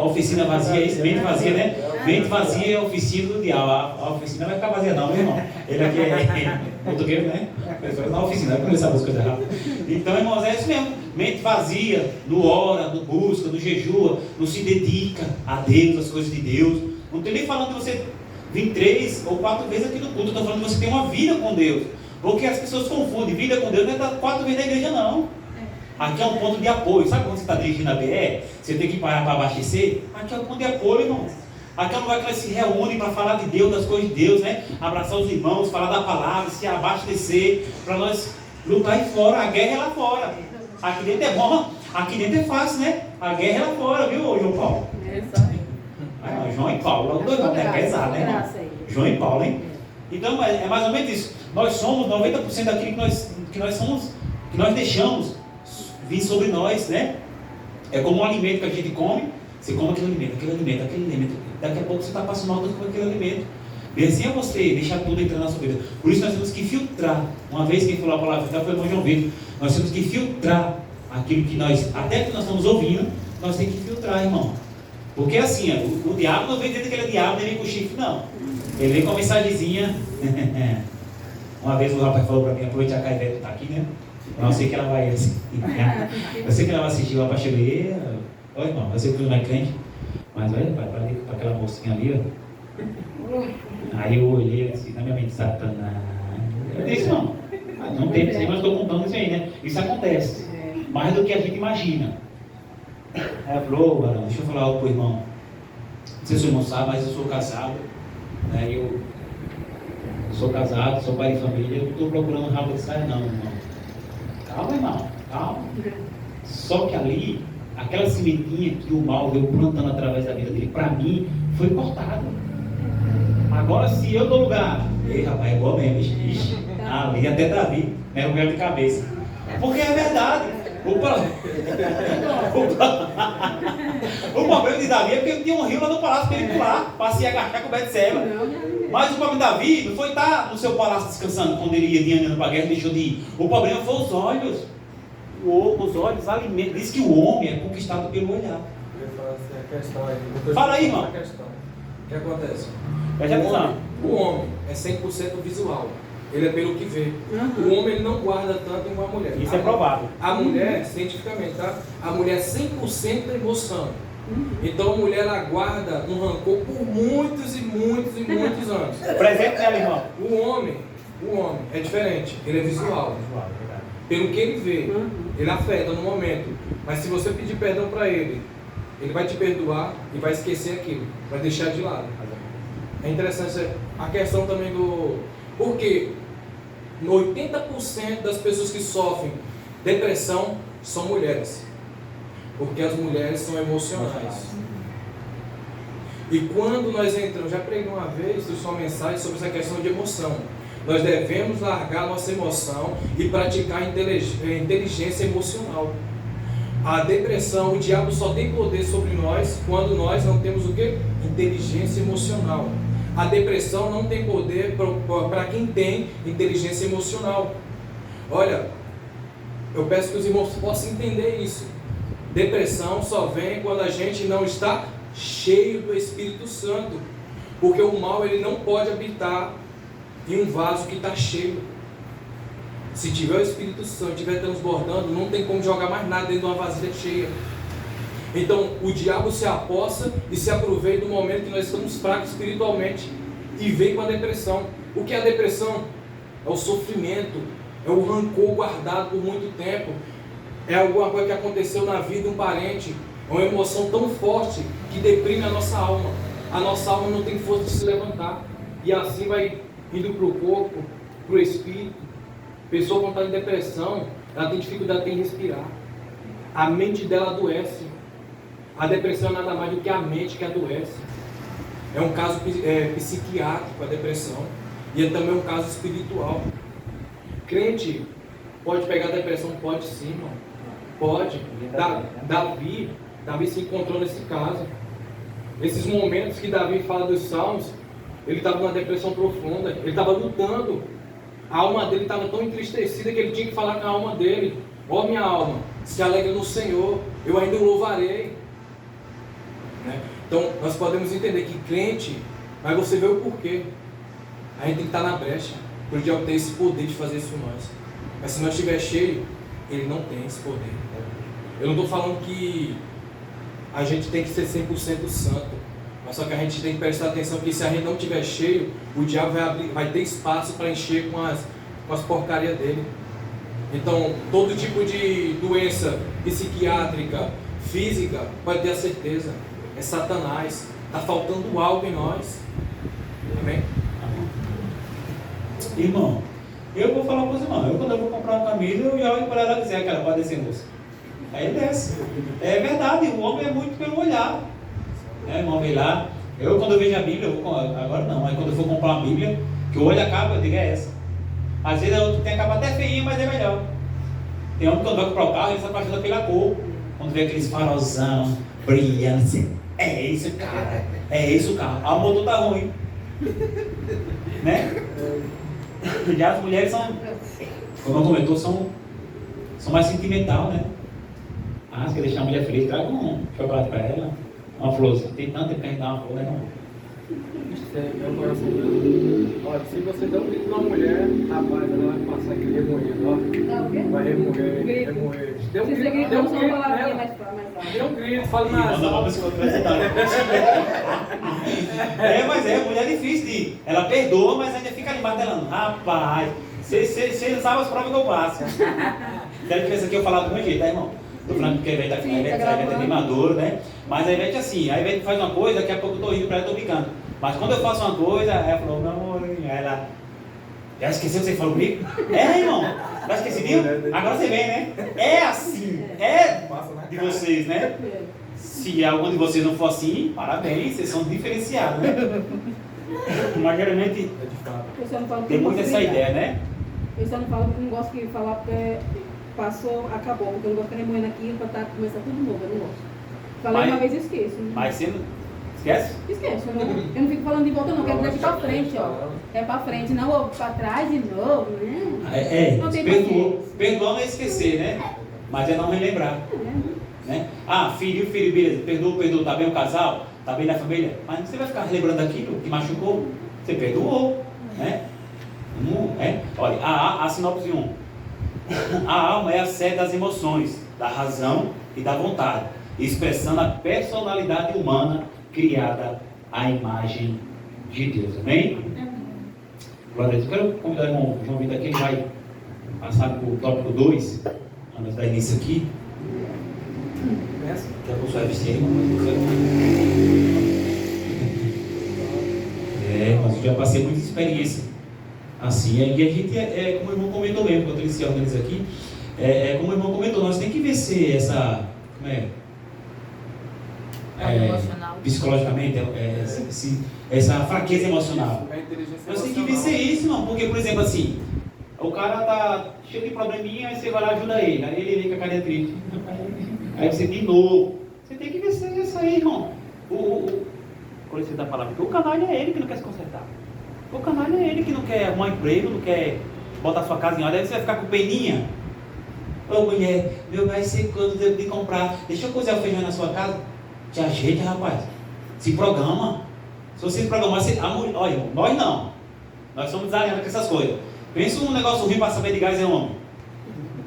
Oficina vazia, isso, mente vazia, né? Mente vazia é a oficina do diabo. A oficina não vai ficar vazia não, meu irmão. Ele aqui é português, né? A pessoa na oficina, vai começar as coisas rápidas. Então, irmãos, é isso mesmo. mente vazia, não ora, não busca, não jejua, não se dedica a Deus, às coisas de Deus. Não estou nem falando de você vir 3 ou 4 vezes aqui no culto, estou falando de você ter uma vida com Deus. Porque as pessoas confundem vida com Deus, não é estar 4 vezes na igreja, não. Aqui é um ponto de apoio. Sabe quando você está dirigindo a BR, você tem que parar para abastecer? Aqui é um ponto de apoio, irmão. Aqui é um lugar que elas se reúnem para falar de Deus, das coisas de Deus, né? Abraçar os irmãos, falar da palavra, se abastecer, para nós lutar aí fora. A guerra é lá fora. Aqui dentro é bom, aqui dentro é fácil, né? A guerra é lá fora, viu, João Paulo? João e Paulo, logo dois, né? Pesado, né, irmão? João e Paulo, hein? Então é mais ou menos isso. Nós somos 90% daquilo que nós somos, que nós deixamos vir sobre nós, né? É como um alimento que a gente come. Você come aquele alimento. Daqui a pouco você está passando mal com aquele alimento. E assim é você deixar tudo entrar na sua vida. Por isso nós temos que filtrar. Uma vez quem falou a palavra filtrar foi o irmão João Vitor. Nós temos que filtrar aquilo que nós, até que nós estamos ouvindo, nós temos que filtrar, irmão. Porque assim, o diabo não vem dizendo que ele é diabo, nem vem com chifre, não. Ele vem com a mensagenzinha. Uma vez o rapaz falou para mim, aproveite a Caivete está aqui, né? Eu sei que ela vai assim. Eu sei que ela vai assistir, o rapaz chegou e olha, irmão, eu sei que tu não é crente, mas olha, para aquela mocinha ali, ó. Aí eu olhei assim, na minha mente, Satanás. Eu disse, não tem, mas estou contando isso aí, né? Isso acontece, mais do que a gente imagina. Aí ela falou, Barão, deixa eu falar algo pro irmão. Não sei se o irmão sabe, mas eu sou casado, né? Eu sou casado, sou pai de família, eu não estou procurando rabo de saia, não, irmão. Calma, irmão, calma. Só que ali, aquela sementinha que o mal veio plantando através da vida dele, para mim, foi cortada. Agora, se eu dou lugar, ei, rapaz, é igual mesmo, ixi, ali até Davi, mergulhou de cabeça. Porque é verdade. O problema de Davi é porque ele tinha um rio lá no palácio para ele pular, para se agachar com o Betseba. Mas o problema de Davi não foi estar no seu palácio descansando quando ele ia de ano para a guerra e deixou de ir. O problema foi os olhos. Os olhos alimentam. Diz que o homem é conquistado pelo olhar. Fala aí, irmão. O que acontece? O homem é 100% visual. Ele é pelo que vê. O homem ele não guarda tanto como a mulher. Isso é provável. A mulher, cientificamente, tá? A mulher é 100% emoção. Então a mulher ela guarda um rancor por muitos e muitos e muitos anos. Presente nela, irmão. O homem é diferente. Ele é visual. Pelo que ele vê, ele afeta no momento. Mas se você pedir perdão para ele, ele vai te perdoar e vai esquecer aquilo, vai deixar de lado. É interessante a questão também do... Porque 80% das pessoas que sofrem depressão são mulheres. Porque as mulheres são emocionais. E quando nós entramos, já preguei uma vez, trouxe uma mensagem sobre essa questão de emoção. Nós devemos largar nossa emoção e praticar inteligência emocional. A depressão, o diabo só tem poder sobre nós quando nós não temos o quê? Inteligência emocional. A depressão não tem poder para quem tem inteligência emocional. Olha, eu peço que os irmãos possam entender isso. Depressão só vem quando a gente não está cheio do Espírito Santo. Porque o mal ele não pode habitar em um vaso que está cheio. Se tiver o Espírito Santo, estiver transbordando, não tem como jogar mais nada dentro de uma vasilha cheia. Então o diabo se apossa e se aproveita do momento que nós estamos fracos espiritualmente e vem com a depressão. O que é a depressão? É o sofrimento, é o rancor guardado por muito tempo, é alguma coisa que aconteceu na vida de um parente, é uma emoção tão forte que deprime a nossa alma. A nossa alma não tem força de se levantar e assim vai indo para o corpo, para o espírito. A pessoa quando está em depressão, ela tem dificuldade em respirar, a mente dela adoece. A depressão é nada mais do que a mente que adoece. É um caso psiquiátrico a depressão. E é também um caso espiritual. Crente pode pegar a depressão? Pode sim, irmão. Pode. Davi se encontrou nesse caso. Esses momentos que Davi fala dos Salmos, ele estava numa depressão profunda. Ele estava lutando. A alma dele estava tão entristecida que ele tinha que falar com a alma dele. Ó minha alma, se alegra no Senhor. Eu ainda o louvarei. Então nós podemos entender que crente, mas você vê o porquê. A gente tem que estar na brecha para o diabo ter esse poder de fazer isso com nós. Mas se nós estiver cheio, ele não tem esse poder. Eu não estou falando que a gente tem que ser 100% santo, mas só que a gente tem que prestar atenção que se a gente não estiver cheio, o diabo vai ter espaço para encher com as porcarias dele. Então, todo tipo de doença psiquiátrica, física, pode ter a certeza, é Satanás. Está faltando algo em nós. Amém? Irmão, eu vou falar para os irmãos, quando eu vou comprar uma camisa, eu já olho para ela e dizer que ela pode descer, moça. Aí ele desce. É verdade, o homem é muito pelo olhar. Né, irmão, vem lá. Quando eu vejo a Bíblia, agora não, mas quando eu for comprar uma Bíblia, que eu olho a capa, eu digo, é essa. Às vezes outro tem a capa até feinha, mas é melhor. Tem homem que quando vai comprar o carro, ele se apaixona pela cor. Quando vê aqueles farolzão brilhando assim, é esse cara, é esse o carro. Ah, o motor tá ruim. Né? Já as mulheres são, como eu comentou, são mais sentimental, né? Ah, você quer deixar a mulher feliz, traga um chocolate para ela, uma florzinha. Tem tanto tempo que a gente dá uma flor, né? Não? Meu coração de Deus. Olha, se você der um grito numa mulher, rapaz, ela vai passar aqui remoendo, ó. Vai remoer. Deu um grito, deu um grito, né? Deu um grito, fala nada. Mas mulher é difícil ela perdoa, mas ainda fica ali martelando. Rapaz, você não sabe as provas que eu passo. Deve que essa aqui eu falar do meu jeito, tá, irmão? Tô falando porque a Ivete é animadora, né? Mas a Ivete assim, a Ivete faz uma coisa, daqui a pouco eu tô rindo pra ela, tô brincando. Mas quando eu faço uma coisa, ela falou, meu amor, ela... Já esqueceu que você falou comigo? É, irmão, já esqueci disso? Agora você vem, né? É assim, é de vocês, né? Se algum de vocês não for assim, parabéns, vocês são diferenciados, né? Mas geralmente tem muito essa ideia, né? Eu só não gosto de falar porque passou, acabou, porque eu não gosto de ficar remoendo aquilo para começar tudo de novo, eu não gosto. Falei uma vez e esqueço. Mas você não... Esquece? Esqueço, eu não fico falando de volta não, quero daqui pra frente, ó. É pra frente, não ou pra trás de novo, né? Perdoar não é esquecer, né? Mas é não relembrar. Né? Ah, filho, beleza, perdoou, tá bem o casal, tá bem na família, mas você vai ficar lembrando daquilo que machucou, você perdoou, né? Olha, a sinopse 1. A alma é a sede das emoções, da razão e da vontade, expressando a personalidade humana criada à imagem de Deus. Amém? Glória a Deus. Eu quero convidar o irmão João Vitor aqui, ele vai passar para o tópico 2, antes da início aqui. Quer que eu só FC? Mas eu já passei muita experiência assim, e a gente como o irmão comentou mesmo, quando ele se organiza aqui, como o irmão comentou, nós temos que vencer essa, psicologicamente, essa fraqueza emocional. Nós temos que vencer isso, não, porque, por exemplo, assim, o cara tá cheio de probleminha, aí você vai lá e ajuda ele, aí ele vem com a cara triste, aí você de novo, você tem que vencer isso aí, irmão. Quando você dá a palavra, o canalha é ele que não quer se consertar. O canalha é ele que não quer arrumar emprego, não quer botar sua casa em ordem, aí você vai ficar com peninha. Ô mulher, meu vai ser quando devo de comprar, deixa eu cozinhar o feijão na sua casa. Te ajeita, rapaz. Se programa. Se você se programar, olha, nós não. Nós somos desalinhados com essas coisas. Pensa um negócio ruim para saber de gás é homem.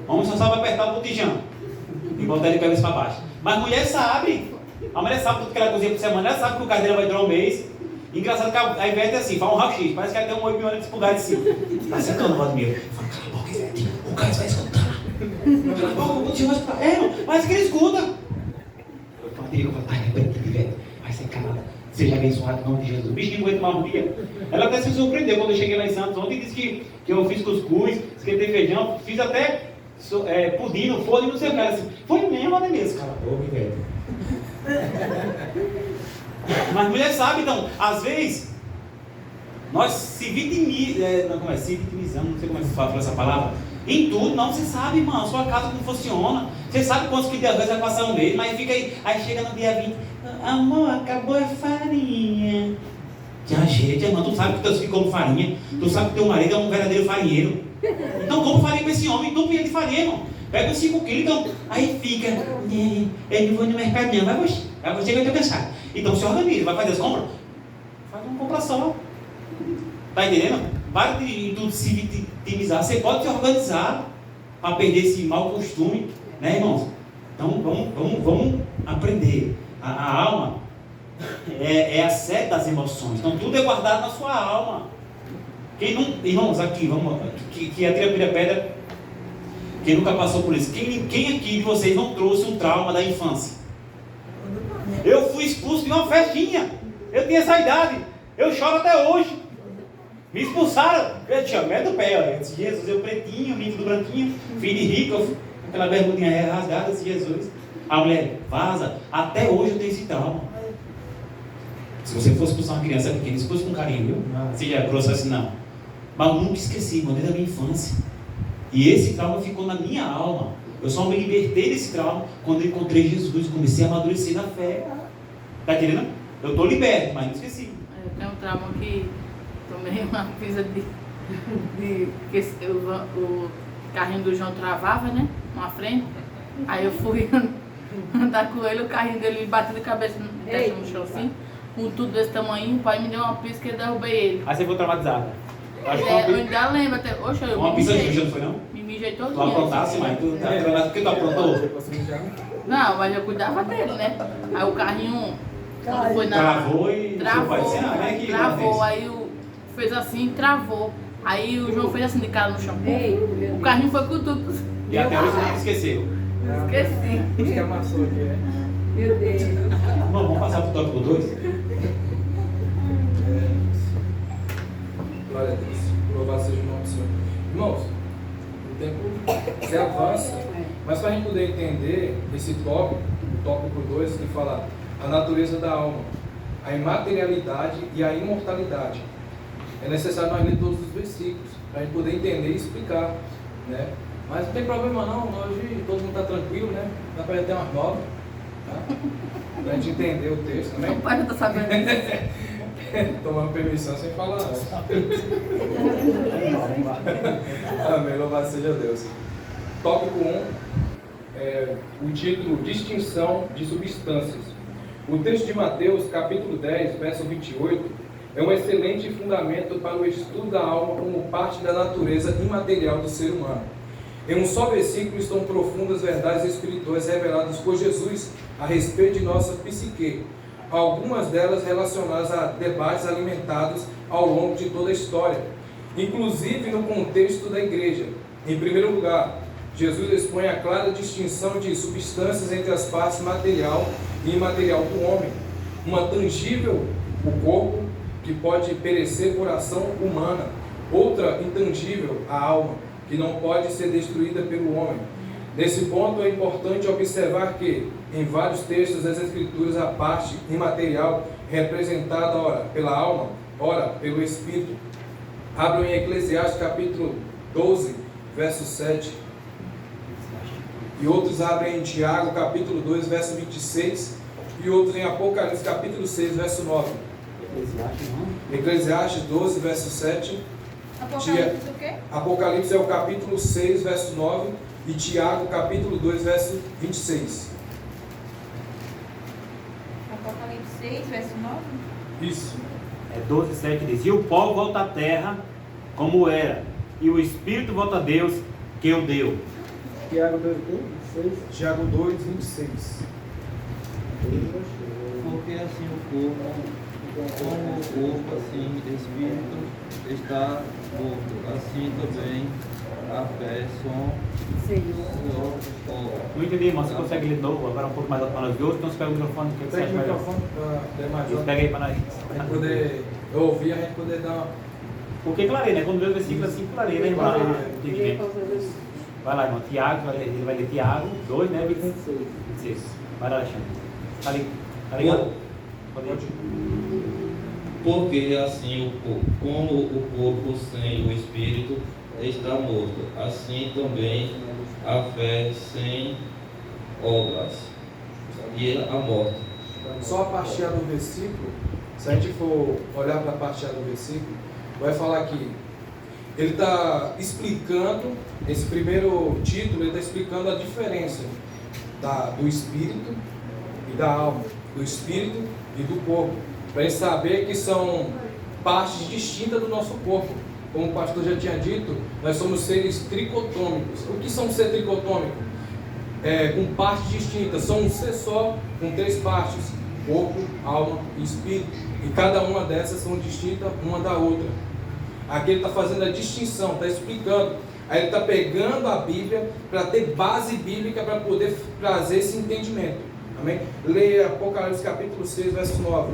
Homem só sabe apertar o botijão e botar ele de cabeça para baixo. Mas mulher sabe. A mulher sabe tudo que ela cozinha por semana. Ela sabe que o gás dela vai durar um mês. Engraçado que a Ivete é assim, faz um raio-x. Parece que ela tem um 8 mil anos pro gás de cima. Tá acertando o Vladimir. Fala, cala a boca, Ivete. O gás vai escutar. Cala a boca, o botijão vai escutar. Mas que ele escuta. Eu falo, ai, vai ser calada, seja abençoado em nome de Jesus. O bicho não aguenta mais um dia. Ela até se surpreendeu quando eu cheguei lá em Santos ontem e disse que eu fiz cuscuz, esquentei feijão, fiz até pudim no forno e não sei o que. Ela assim, foi mesmo, olha mesmo. Cala a boca, velho. Mas mulher sabe, então, às vezes, nós se vitimizamos, não sei como é que se fala essa palavra. Em tudo, não, você sabe, irmão, sua casa não funciona. Você sabe quantos que de arroz vai passar um mês, mas fica aí chega no dia 20, amor, acabou a farinha. Te ajeita, irmão, tu sabe que teus filhos comem farinha, tu sabe que teu marido é um verdadeiro farinheiro. Então compra farinha para esse homem, tu pede de farinha, irmão. Pega os 5 quilos, então, aí fica, eu não vou no mercado não, vai você vai ter cansado. Então se organiza, vai fazer as compras? Faz uma compra só. Tá entendendo? Para de tudo se vitimizar. Você pode se organizar. para perder esse mau costume, né, irmãos? Então vamos aprender. A alma é a sede das emoções. Então tudo é guardado na sua alma. Quem não, irmãos, aqui, que atira a primeira pedra, quem nunca passou por isso? Quem aqui de vocês não trouxe um trauma da infância? Eu fui expulso de uma festinha. Eu tinha essa idade. Eu choro até hoje. Me expulsaram. Eu tinha medo do pé. Eu disse, Jesus, eu pretinho, límpido, branquinho, filho de rico, aquela bermudinha rasgada, disse, Jesus. A mulher, vaza. Até hoje eu tenho esse trauma. Se você fosse expulsar uma criança pequena, expulsa com carinho, viu? Seja grosso assim, não. Mas eu nunca esqueci, desde a minha infância. E esse trauma ficou na minha alma. Eu só me libertei desse trauma quando eu encontrei Jesus, comecei a amadurecer na fé. Tá entendendo? Eu estou liberto, mas não esqueci. Eu tenho um trauma que tomei uma pizza de que o carrinho do João travava, né? Na frente. Aí eu fui andar com ele, o carrinho dele bateu de cabeça no chão assim, com tudo desse tamanho. O pai me deu uma pizza que eu derrubei ele. Aí você ficou traumatizada? Eu ainda lembro até. Oxe, eu uma pizza de Xuxa, não foi não? Me mijei todo dia. Tu aprontasse, mas tu tá treinado porque tu aprontou? Não, mas eu cuidava dele, né? Aí o carrinho, quando foi na... Travou e... Travou, aí fez assim, travou. Aí o João fez assim de cara no chão. O carrinho foi com tudo. E até hoje você esqueceu? Esqueci. Acho que amassou aqui, é. Meu Deus. Vamos passar pro tópico 2? Glória a Deus. Louvado seja o nome do Senhor. Irmãos, o tempo se avança, mas para a gente poder entender esse tópico, o tópico 2, que fala a natureza da alma, a imaterialidade e a imortalidade, é necessário nós ler todos os versículos para a gente poder entender e explicar, né? Mas não tem problema não, hoje todo mundo está tranquilo, né? Dá para ter umas novas, tá? Para a gente entender o texto, né? O pai já está sabendo. Tomando permissão sem falar antes. Amém, louvado seja Deus. Tópico 1, o título Distinção de Substâncias. O texto de Mateus, capítulo 10, verso 28, é um excelente fundamento para o estudo da alma como parte da natureza imaterial do ser humano. Em um só versículo estão profundas verdades espirituais reveladas por Jesus a respeito de nossa psique, algumas delas relacionadas a debates alimentados ao longo de toda a história, inclusive no contexto da igreja. Em primeiro lugar, Jesus expõe a clara distinção de substâncias entre as partes material e imaterial do homem. Uma tangível, o corpo, que pode perecer por ação humana. Outra intangível, a alma, que não pode ser destruída pelo homem. Nesse ponto é importante observar que, em vários textos das Escrituras, a parte imaterial é representada, ora, pela alma, ora, pelo Espírito. Abram em Eclesiastes capítulo 12, verso 7. E outros abrem em Tiago capítulo 2, verso 26. E outros em Apocalipse capítulo 6, verso 9. Eclesiastes 12, verso 7. Apocalipse o quê? Apocalipse é o capítulo 6, verso 9. E Tiago, capítulo 2, verso 26. Apocalipse 6, verso 9? Isso. 12, 7 diz, e o pó volta à terra como era, e o Espírito volta a Deus que o deu. Tiago 2, 26. Tiago 2, 26. Porque assim o corpo, como o corpo, assim o espírito está morto, assim também a fé Senhor. Não entendi, irmão. Você consegue ler de novo? Agora um pouco mais alto para nós dois. Então você pega o microfone. O que você Pega acha o melhor? microfone para ter mais Isso, alto. pega aí para nós. A gente poder ouvir, a gente poder dar uma... Porque clareia, né? Quando vê o versículo assim, clareia, né, irmão? Tem que ver. Vai lá, irmão. Tiago, ele vai ler Tiago 2, né? 26. Vai lá, Alexandre. Tá ligado? Pode ir. Porque assim como o corpo sem o espírito está morto, assim também a fé sem obras e a morte. Só a parte A do versículo, se a gente for olhar para a parte A do versículo, vai falar que ele está explicando, esse primeiro título, ele está explicando a diferença do espírito e da alma, do espírito e do corpo, para a gente saber que são partes distintas do nosso corpo. como o pastor já tinha dito, nós somos seres tricotômicos. O que são ser tricotômicos? Com partes distintas, são um ser só, com 3 partes: corpo, alma e espírito. E cada uma dessas são distintas uma da outra. Aqui ele está fazendo a distinção, está explicando. Aí ele está pegando a Bíblia para ter base bíblica para poder trazer esse entendimento. Amém? Leia Apocalipse capítulo 6, verso 9.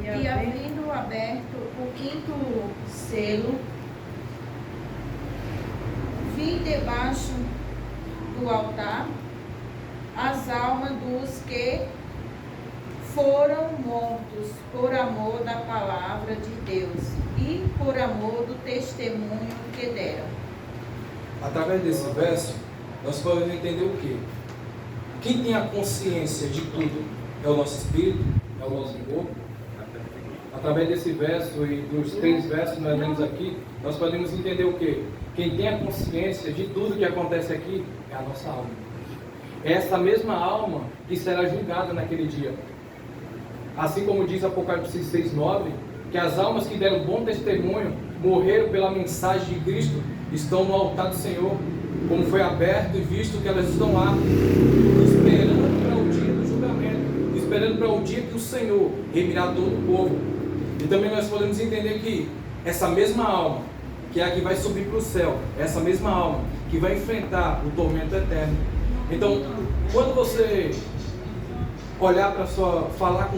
E havendo aberto o 5º selo, vi debaixo do altar as almas dos que foram mortos por amor da palavra de Deus e por amor do testemunho que deram. Através desse verso, nós podemos entender o quê? Quem tem a consciência de tudo é o nosso espírito, é o nosso corpo. Através desse verso e dos 3 versos que nós lemos aqui, nós podemos entender o quê? Quem tem a consciência de tudo que acontece aqui é a nossa alma. É essa mesma alma que será julgada naquele dia. Assim como diz Apocalipse 6:9, que as almas que deram bom testemunho, morreram pela mensagem de Cristo, estão no altar do Senhor, como foi aberto e visto que elas estão lá, esperando para o dia do julgamento, esperando para o dia que o Senhor remirá todo o povo. E também nós podemos entender que essa mesma alma, que é a que vai subir para o céu, essa mesma alma que vai enfrentar o tormento eterno. Então, quando você olhar para falar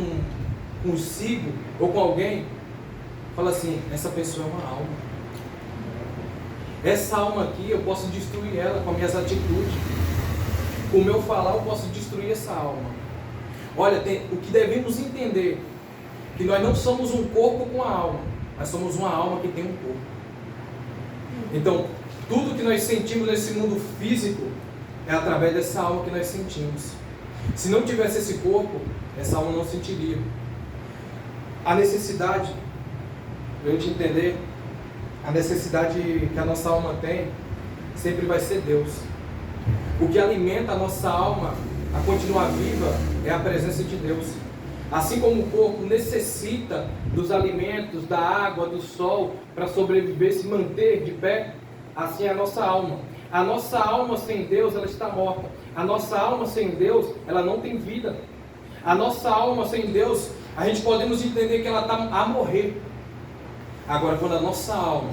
consigo ou com alguém, fala assim: essa pessoa é uma alma. Essa alma aqui eu posso destruir ela com as minhas atitudes. Com o meu falar eu posso destruir essa alma. Olha, o que devemos entender, que nós não somos um corpo com a alma, nós somos uma alma que tem um corpo. Então, tudo que nós sentimos nesse mundo físico é através dessa alma que nós sentimos. Se não tivesse esse corpo, essa alma não sentiria. A necessidade, para a gente entender, a necessidade que a nossa alma tem, sempre vai ser Deus. O que alimenta a nossa alma a continuar viva é a presença de Deus. Assim como o corpo necessita dos alimentos, da água, do sol, para sobreviver, se manter de pé, assim é a nossa alma. A nossa alma sem Deus, ela está morta. A nossa alma sem Deus, ela não tem vida. A nossa alma sem Deus, a gente podemos entender que ela está a morrer. Agora, quando a nossa alma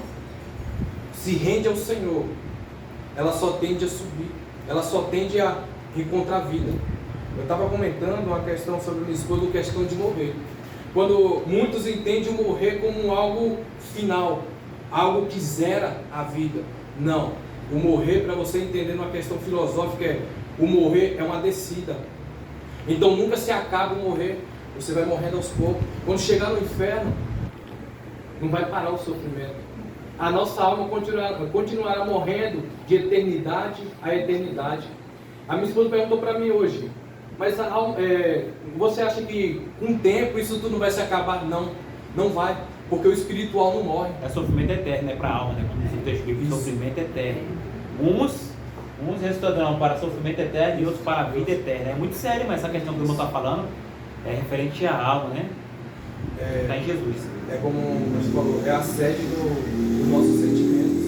se rende ao Senhor, ela só tende a subir, ela só tende a encontrar vida. Eu estava comentando uma questão sobre minha esposa, a questão de morrer. Quando muitos entendem o morrer como algo final, algo que zera a vida. Não, o morrer, para você entender uma questão filosófica, o morrer é uma descida. Então nunca se acaba o morrer, você vai morrendo aos poucos. Quando chegar no inferno, não vai parar o sofrimento. A nossa alma continuará morrendo de eternidade a eternidade. A minha esposa perguntou para mim hoje: mas você acha que com o tempo isso tudo vai se acabar? Não, não vai, porque o espiritual não morre. É sofrimento eterno, é para a alma, né? Quando diz o texto bíblico, sofrimento eterno. Uns ressuscitarão para sofrimento eterno e outros para a vida eterna. É muito sério, mas essa questão que o irmão está falando é referente à alma, né? Está em Jesus. É como você falou, é a sede dos nossos sentimentos.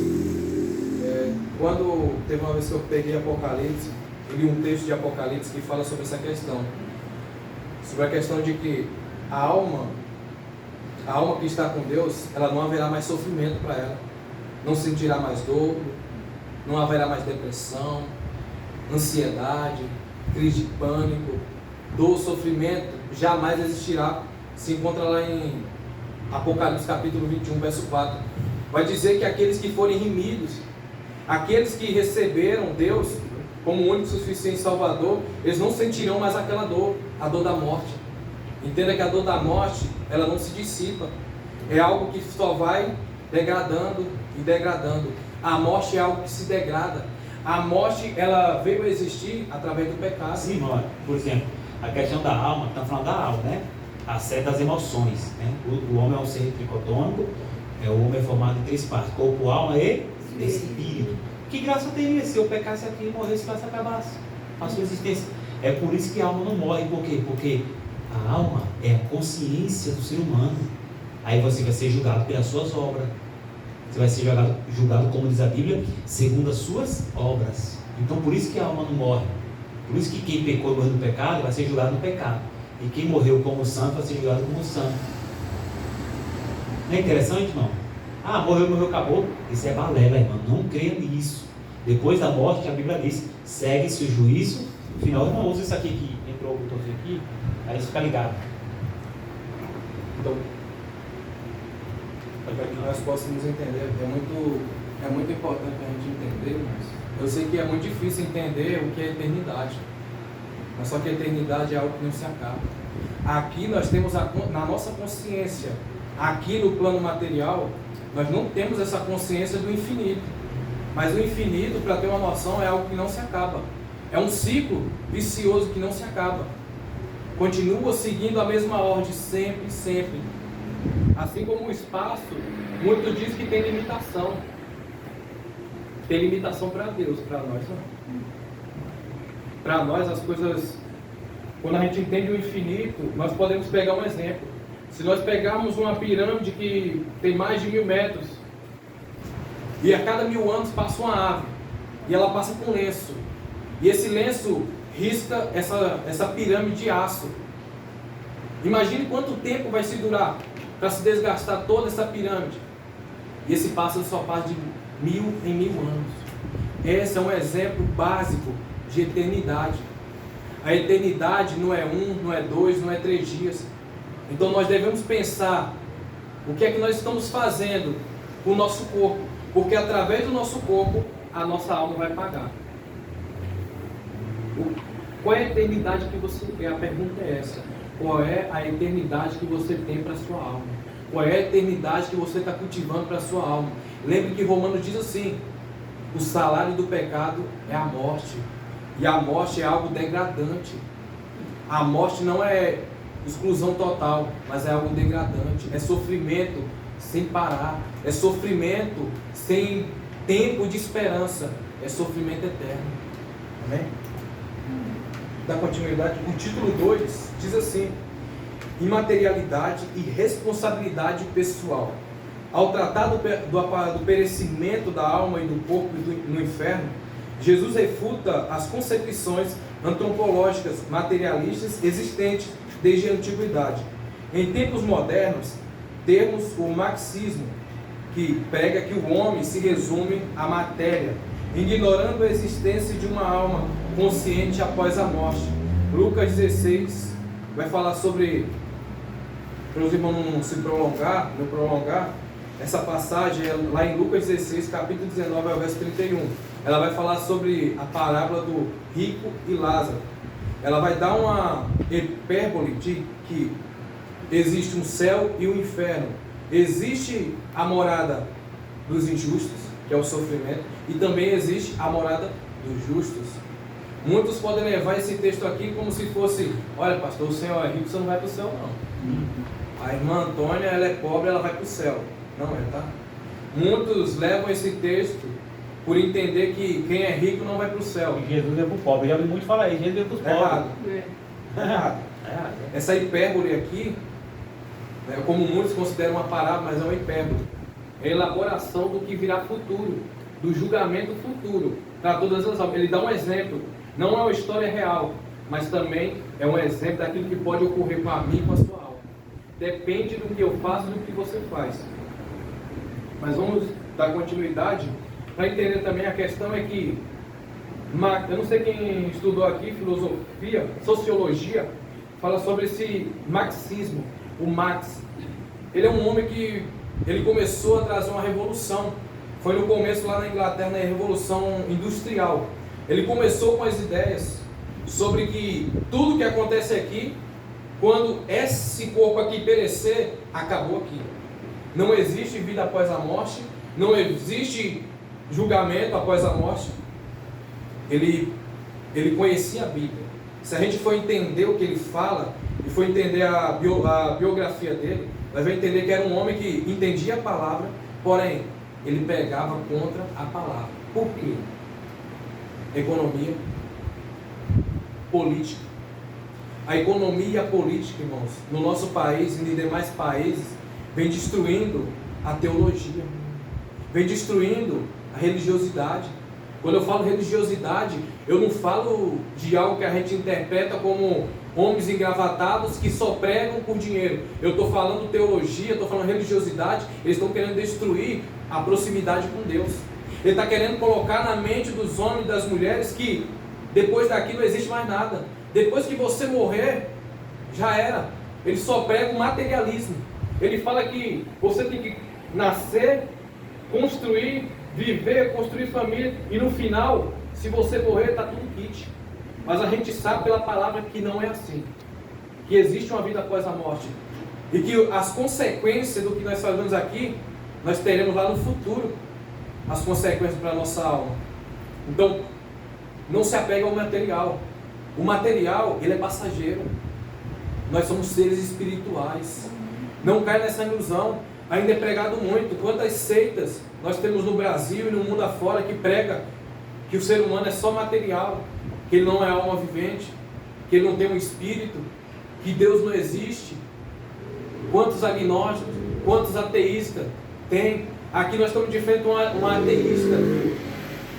Quando teve uma vez que eu peguei Apocalipse, eu li um texto de Apocalipse que fala sobre essa questão. Sobre a questão de que a alma que está com Deus, ela não haverá mais sofrimento para ela. Não sentirá mais dor, não haverá mais depressão, ansiedade, crise de pânico, dor, sofrimento, jamais existirá. Se encontra lá em Apocalipse capítulo 21, verso 4. Vai dizer que aqueles que forem remidos, aqueles que receberam Deus como o único suficiente Salvador, eles não sentirão mais aquela dor, a dor da morte. Entenda que a dor da morte, ela não se dissipa. É algo que só vai degradando e degradando. A morte é algo que se degrada. A morte, ela veio a existir através do pecado. Sim, mano. Por exemplo, a questão da alma, estamos falando da alma, né? A sede das emoções, né? O homem é um ser tricotômico, o homem é formado em 3 partes: corpo, alma e espírito. Que graça teria se eu pecasse aqui e morresse, se acabasse a sua existência? É por isso que a alma não morre. Por quê? Porque a alma é a consciência do ser humano. Aí você vai ser julgado pelas suas obras. Você vai ser julgado, como diz a Bíblia, segundo as suas obras. Então por isso que a alma não morre. Por isso que quem pecou e morreu no pecado vai ser julgado no pecado. E quem morreu como santo vai ser julgado como santo. Não é interessante, irmão? Ah, morreu, acabou. Isso é balela, irmão. Não creia nisso. Depois da morte, a Bíblia diz, segue-se o juízo. No final, irmão, usa isso aqui que entrou o botãozinho aqui, aí fica ligado. Então, para que nós possamos entender, é muito importante a gente entender, mas eu sei que é muito difícil entender o que é eternidade. Mas só que a eternidade é algo que não se acaba. Aqui nós temos na nossa consciência, aqui no plano material, nós não temos essa consciência do infinito. Mas o infinito, para ter uma noção, é algo que não se acaba. É um ciclo vicioso que não se acaba. Continua seguindo a mesma ordem sempre, sempre. Assim como o espaço, muito diz que tem limitação. Tem limitação para Deus, para nós não. Para nós as coisas, quando a gente entende o infinito, nós podemos pegar um exemplo. Se nós pegarmos uma pirâmide que tem mais de 1000 metros, e a cada 1000 anos passa uma ave, e ela passa com lenço, e esse lenço risca essa pirâmide de aço. Imagine quanto tempo vai se durar para se desgastar toda essa pirâmide. E esse pássaro só passa de 1000 em 1000 anos. Esse é um exemplo básico de eternidade. A eternidade não é 1, não é 2, não é 3 dias. Então nós devemos pensar o que é que nós estamos fazendo com o nosso corpo, porque através do nosso corpo a nossa alma vai pagar. Qual é a eternidade que você quer? A pergunta é essa. Qual é a eternidade que você tem para a sua alma? Qual é a eternidade que você está cultivando para a sua alma? Lembre que Romanos diz assim: o salário do pecado é a morte. E a morte é algo degradante. A morte não é exclusão total, mas é algo degradante. É sofrimento sem parar. É sofrimento sem tempo de esperança. É sofrimento eterno. Amém? Da continuidade, o título 2 diz assim: imaterialidade e responsabilidade pessoal. Ao tratar do perecimento da alma e do corpo no inferno, Jesus refuta as concepções antropológicas materialistas existentes desde a antiguidade. Em tempos modernos, temos o marxismo, que prega que o homem se resume à matéria, ignorando a existência de uma alma consciente após a morte. Lucas 16 vai falar sobre, para os irmãos não se prolongar, essa passagem é lá em Lucas 16, capítulo 19, ao verso 31. Ela vai falar sobre a parábola do rico e Lázaro. Ela vai dar uma hipérbole de que existe um céu e um inferno. Existe a morada dos injustos, que é o sofrimento, e também existe a morada dos justos. Muitos podem levar esse texto aqui como se fosse: olha, pastor, o Senhor é rico, você não vai para o céu, não. A irmã Antônia, ela é pobre, ela vai para o céu. Não é, tá? Muitos levam esse texto por entender que quem é rico não vai para o céu. E Jesus veio para o pobre. Eu já ouvi muito falar isso, Jesus veio para os pobres. Errado. Errado. Essa hipérbole aqui, né, como muitos consideram uma parábola, mas é uma hipérbole. É a elaboração do que virá futuro, do julgamento futuro, para todas as almas. Ele dá um exemplo. Não é uma história real, mas também é um exemplo daquilo que pode ocorrer com a mim e com a sua alma. Depende do que eu faço e do que você faz. Mas vamos dar continuidade para entender também. A questão é que, eu não sei quem estudou aqui filosofia, sociologia, fala sobre esse marxismo. O Marx, ele é um homem que ele começou a trazer uma revolução. Foi no começo lá na Inglaterra, na Revolução Industrial. Ele começou com as ideias sobre que tudo que acontece aqui, quando esse corpo aqui perecer, acabou aqui. Não existe vida após a morte, não existe julgamento após a morte. Ele conhecia a Bíblia. Se a gente for entender o que ele fala, e for entender a biografia dele, nós vamos entender que era um homem que entendia a palavra, porém, ele pegava contra a palavra. Por quê? Economia, política. A economia e a política, irmãos, no nosso país e em demais países, vem destruindo a teologia. vem destruindo a religiosidade. Quando eu falo religiosidade, eu não falo de algo que a gente interpreta como homens engravatados que só pregam por dinheiro. Eu estou falando teologia, estou falando religiosidade. Eles estão querendo destruir a proximidade com Deus. Ele está querendo colocar na mente dos homens e das mulheres que depois daqui não existe mais nada. Depois que você morrer, já era. Ele só prega o materialismo. Ele fala que você tem que nascer, construir, viver, construir família, e no final, se você morrer, está tudo kit. Mas a gente sabe pela palavra que não é assim, que existe uma vida após a morte, e que as consequências do que nós fazemos aqui, nós teremos lá no futuro, as consequências para a nossa alma. Então, não se apega ao material. O material, ele é passageiro. Nós somos seres espirituais. Não cai nessa ilusão. Ainda é pregado muito. Quantas seitas nós temos no Brasil e no mundo afora que prega que o ser humano é só material, que ele não é alma vivente, que ele não tem um espírito, que Deus não existe. Quantos agnósticos, quantos ateístas tem? Aqui nós estamos de frente a um ateísta.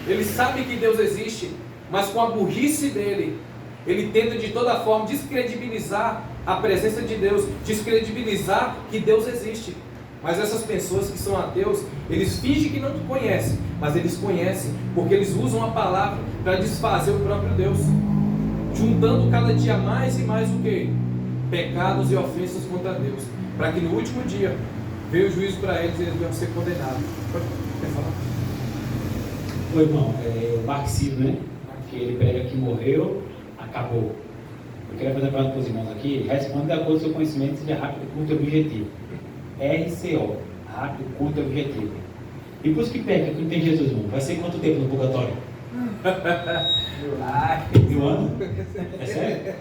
Ele sabe que Deus existe, mas com a burrice dele, ele tenta de toda forma descredibilizar a presença de Deus, descredibilizar que Deus existe. Mas essas pessoas que são ateus, eles fingem que não conhecem, mas eles conhecem, porque eles usam a palavra para desfazer o próprio Deus, juntando cada dia mais e mais o quê? Pecados e ofensas contra Deus, para que no último dia venha o juízo para eles e eles vão ser condenados. Quer falar? Oi, irmão, o marxismo, né? Que ele prega que morreu, acabou. Eu queria fazer uma pergunta para os irmãos aqui. Responde de acordo com o seu conhecimento, seja rápido, curto e objetivo. RCO, rápido, curto e objetivo. E para os que pecam, que não tem Jesus, irmão, vai ser quanto tempo no purgatório? 1000 anos? É sério?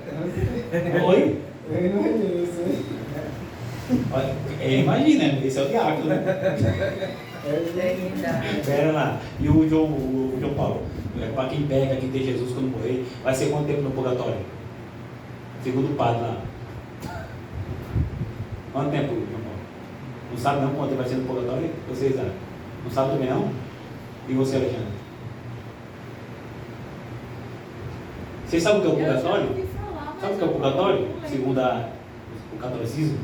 Oi? Olha, imagina, esse é o diácono, né? Espera lá. E o João Paulo, para quem peca, quem tem Jesus quando morrer, vai ser quanto tempo no purgatório? Segundo o padre lá. Quanto tempo, João Paulo? Não sabe não quanto vai ser no purgatório? Vocês sabem? Não sabe também não? E você, Alexandre? Vocês sabem o que é o purgatório? Sabe o que é o purgatório? Segundo o catolicismo?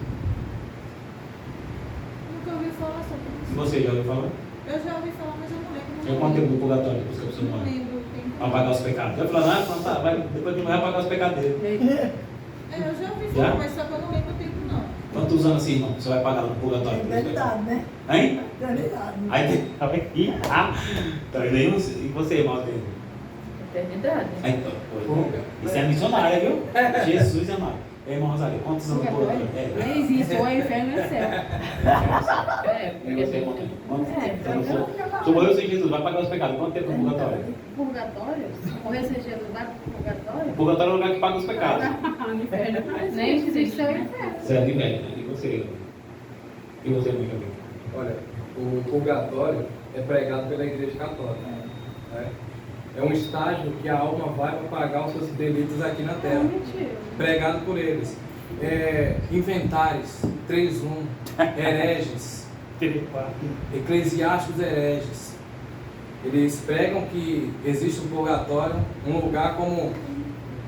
Nunca ouvi falar sobre isso. E você já ouviu falar? Eu já ouvi falar, mas eu não lembro. É quanto tempo do purgatório depois que a pessoa morre? Não lembro. Para pagar os pecados. Eu falei, não, tá, vai, depois de morrer vai pagar os pecados dele. Eu já ouvi falar, mas só que eu não lembro o tempo não. Quantos anos assim, irmão, você vai pagar no purgatório? Eternidade, né? Hein? Eternidade. Aí tem. Tá vendo aí? E você, irmão? Eternidade. Isso é missionária, viu? Jesus amado. Irmão Rosário, quantos anos no purgatório? Não existe, ou é inferno ou é céu. E você, irmão? Se morreu sem Jesus, vai pagar os pecados. Quanto tempo no purgatório? Purgatório? Morrer sem Jesus vai para o purgatório? O purgatório é o lugar que paga os pecados. Nem existe céu e inferno. Céu e inferno. E você? E você, meu amigo? Olha, o purgatório é pregado pela Igreja Católica. Né? É um estágio que a alma vai para pagar os seus delitos aqui na terra. Pregado por eles. Inventários, 3:1, hereges, eclesiásticos hereges. Eles pregam que existe um purgatório, um lugar como,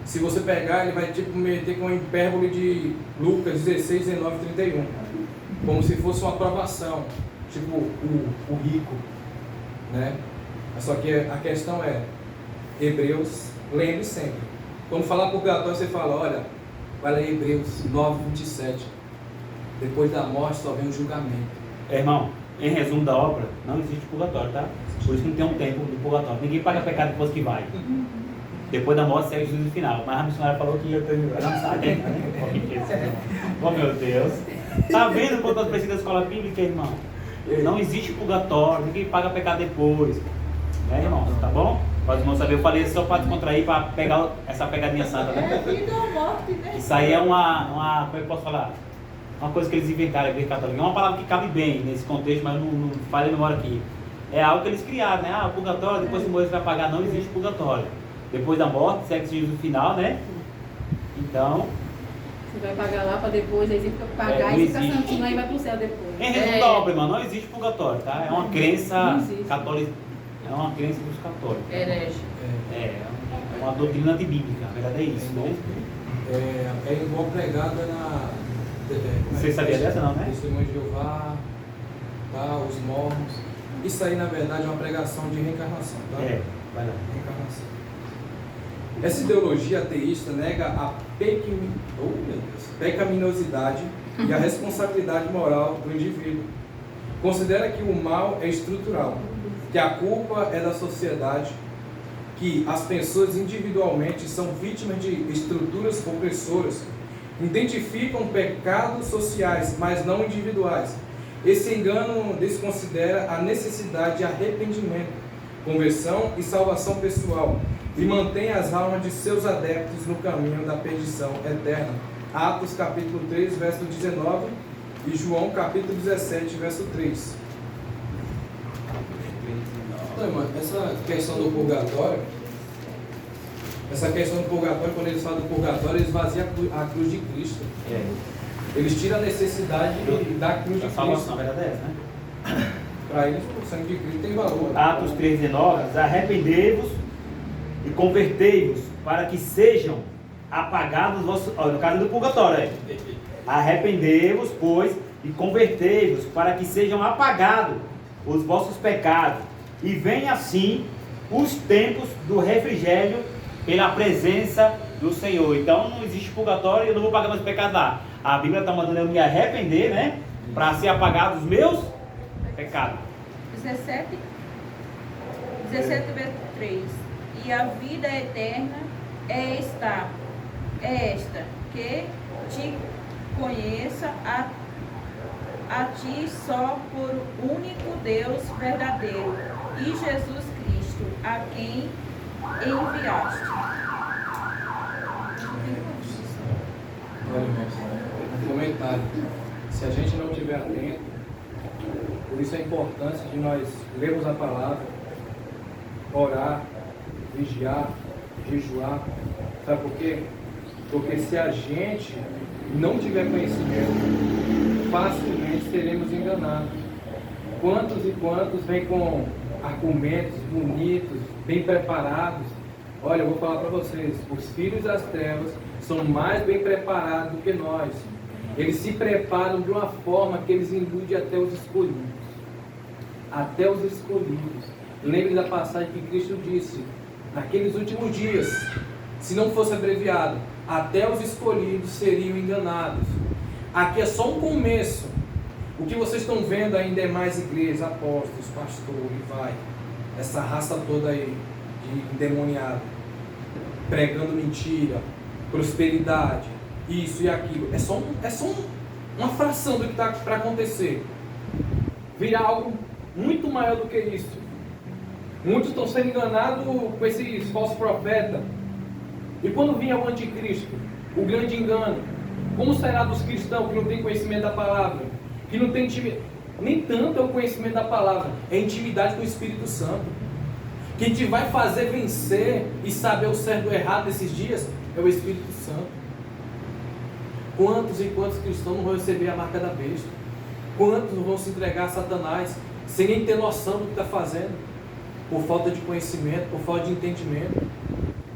se você pegar, ele vai tipo meter com a hipérbole de Lucas 16, 19, 31. Como se fosse uma aprovação, tipo o rico, né? Só que a questão é, Hebreus, lembre sempre. Quando falar purgatório, você fala, olha, vai ler Hebreus 9, 27. Depois da morte só vem o julgamento. Irmão, em resumo da obra, não existe purgatório, tá? Por isso que não tem um tempo do purgatório. Ninguém paga pecado depois que vai. Depois da morte segue o juízo final. Mas a missionária falou que ia ter. Não sabe, né? Oh, meu Deus. Tá vendo quando nós precisamos da escola bíblica, irmão? Não existe purgatório, ninguém paga pecado depois. Né, irmão? Tá bom? Pode não saber, eu falei só para descontrair, para pegar essa pegadinha santa, né? Vida ou morte, né? Isso aí é uma como eu posso falar? Uma coisa que eles inventaram, a Igreja Católica. É uma palavra que cabe bem nesse contexto, mas não falha a memória aqui. É algo que eles criaram, né? Ah, purgatório, depois que morrer você vai pagar. Não existe purgatório. Depois da morte, segue o juízo final, né? Então, Você vai pagar lá para depois, aí você fica pagar e fica santinho lá e vai pro céu depois. Em resumo da obra, irmão, não existe purgatório, tá? É uma crença católica. É uma crença dos católicos. Herege. É uma doutrina antibíblica, a verdade é isso, né? É igual pregada na. Você sabia dessa, não, né? Testemunho de Jeová, tá? Os mormons. Isso aí, na verdade, é uma pregação de reencarnação, tá? Vai lá. Reencarnação. Essa ideologia ateísta nega a pecaminosidade e a responsabilidade moral do indivíduo. Considera que o mal é estrutural, que a culpa é da sociedade, que as pessoas individualmente são vítimas de estruturas opressoras, identificam pecados sociais, mas não individuais. Esse engano desconsidera a necessidade de arrependimento, conversão e salvação pessoal, e mantém as almas de seus adeptos no caminho da perdição eterna. Atos capítulo 3, verso 19 e João capítulo 17, verso 3. Então, irmão, essa questão do purgatório, quando eles falam do purgatório, eles esvaziam a cruz de Cristo. Eles tiram a necessidade da cruz de Cristo. A salvação verdadeira, né? Para eles, o sangue de Cristo tem valor. Atos 3:19, arrependei-vos e convertei-vos para que sejam apagados os vossos... no caso do purgatório, arrependei-vos, pois, e convertei-vos para que sejam apagados os vossos pecados, e venha assim os tempos do refrigério pela presença do Senhor. Então não existe purgatório, eu não vou pagar meus pecados lá. A Bíblia está mandando eu me arrepender, né? Para ser apagados os meus pecados. 17, verso 3. E a vida eterna é esta, que te conheça a ti só por único Deus verdadeiro e Jesus Cristo, a quem enviaste. Olha, irmãos, um comentário. Se a gente não estiver atento, por isso a importância de nós lermos a palavra, orar, vigiar, jejuar. Sabe por quê? Porque se a gente não tiver conhecimento, facilmente seremos enganados. Quantos e quantos vêm com argumentos bonitos, bem preparados? Olha, eu vou falar para vocês, os filhos das trevas são mais bem preparados do que nós. Eles se preparam de uma forma que eles iludem até os escolhidos. Até os escolhidos. Lembre da passagem que Cristo disse, naqueles últimos dias, se não fosse abreviado, até os escolhidos seriam enganados. Aqui é só um começo. O que vocês estão vendo ainda é mais igrejas, apóstolos, pastores, essa raça toda aí de endemoniado, pregando mentira, prosperidade, isso e aquilo. É só uma fração do que está para acontecer. Virá algo muito maior do que isso. Muitos estão sendo enganados com esses falsos profetas. E quando vier o anticristo, o grande engano, como será dos cristãos que não têm conhecimento da palavra? Que não tem intimidade? Nem tanto é o conhecimento da palavra, é intimidade com o Espírito Santo. Quem te vai fazer vencer e saber o certo e o errado nesses dias é o Espírito Santo. Quantos e quantos cristãos não vão receber a marca da besta? Quantos não vão se entregar a Satanás sem nem ter noção do que está fazendo? Por falta de conhecimento, por falta de entendimento.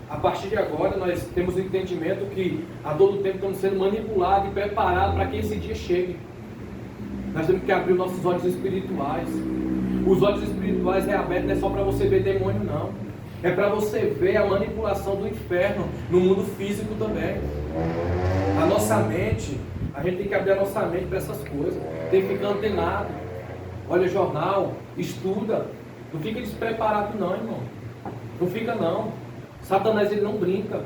A partir de agora nós temos o entendimento que a todo tempo estamos sendo manipulados e preparados para que esse dia chegue. Nós temos que abrir os nossos olhos espirituais. Os olhos espirituais é aberto, não é só para você ver demônio, não. É para você ver a manipulação do inferno no mundo físico também. A nossa mente, a gente tem que abrir a nossa mente para essas coisas. Tem que ficar antenado. Olha jornal, estuda. Não fica despreparado não, irmão. Não fica não. Satanás, ele não brinca.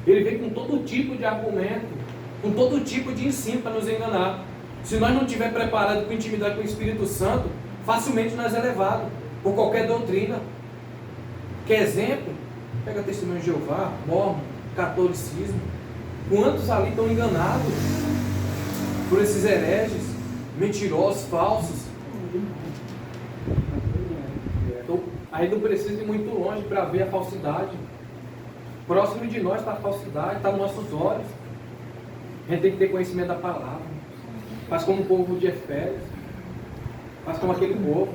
Ele vem com todo tipo de argumento, com todo tipo de ensino para nos enganar. Se nós não estivermos preparados com intimidade com o Espírito Santo, facilmente nós é levado por qualquer doutrina. Que exemplo? Pega Testemunho de Jeová, Mormon, catolicismo. Quantos ali estão enganados por esses hereges, mentirosos, falsos? Então, aí não precisa ir muito longe para ver a falsidade. Próximo de nós está a falsidade, está nos nossos olhos. A gente tem que ter conhecimento da palavra. Faz como o povo de Efésios. Faz como aquele povo.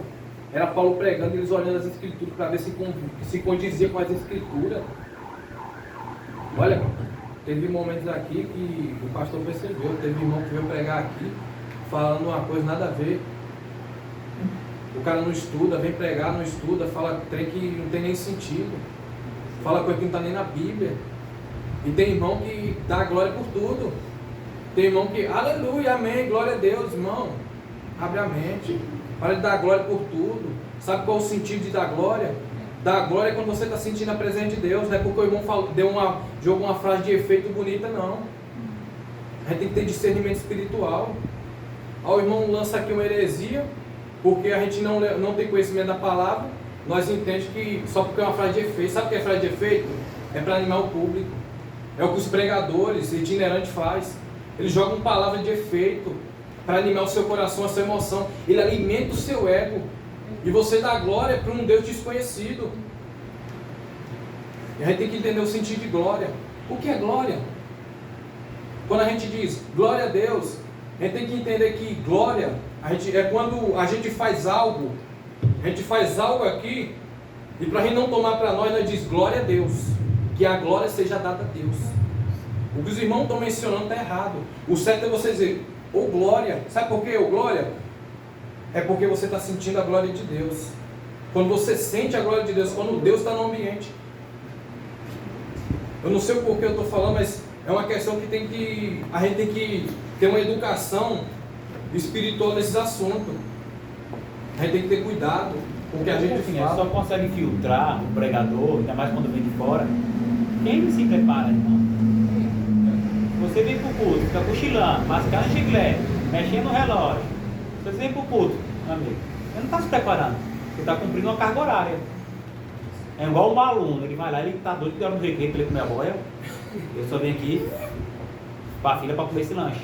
Era Paulo pregando e eles olhando as escrituras para ver se condizia com as escrituras. Olha, teve momentos aqui que o pastor percebeu. Teve irmão que veio pregar aqui falando uma coisa nada a ver. O cara não estuda, vem pregar, não estuda, fala trem que não tem nem sentido. Fala coisa que não está nem na Bíblia. E tem irmão que dá glória por tudo. Tem irmão que, aleluia, amém, glória a Deus, irmão. Abre a mente. Para de dar glória por tudo. Sabe qual é o sentido de dar glória? Dar glória é quando você está sentindo a presença de Deus. Não é porque o irmão jogou uma frase de efeito bonita, não. A gente tem que ter discernimento espiritual. O irmão lança aqui uma heresia, porque a gente não tem conhecimento da palavra. Nós entendemos que só porque é uma frase de efeito. Sabe o que é frase de efeito? É para animar o público. É o que os pregadores itinerantes fazem. Eles jogam palavra de efeito para animar o seu coração, a sua emoção. Ele alimenta o seu ego. E você dá glória para um Deus desconhecido. E a gente tem que entender o sentido de glória. O que é glória? Quando a gente diz glória a Deus, a gente tem que entender que glória é quando a gente faz algo. A gente faz algo aqui e para a gente não tomar para nós diz glória a Deus. Que a glória seja dada a Deus. O que os irmãos estão mencionando está errado. O certo é você dizer, ô glória. Sabe por quê, ô glória? É porque você está sentindo a glória de Deus. Quando você sente a glória de Deus, quando Deus está no ambiente. Eu não sei o porquê eu estou falando, mas é uma questão que a gente tem que ter uma educação espiritual nesses assuntos. A gente tem que ter cuidado com o que a gente fala. Só consegue filtrar o pregador, ainda mais quando vem de fora. Quem se prepara, irmão? Você vem pro culto, fica cochilando, mascando chiclete, mexendo no relógio. Você vem pro culto, meu amigo. Você não está se preparando. Você está cumprindo uma carga horária. É igual um aluno, ele vai lá, ele está doido que deu no recreio para ele comer a boia. Eu só venho aqui para a filha para comer esse lanche.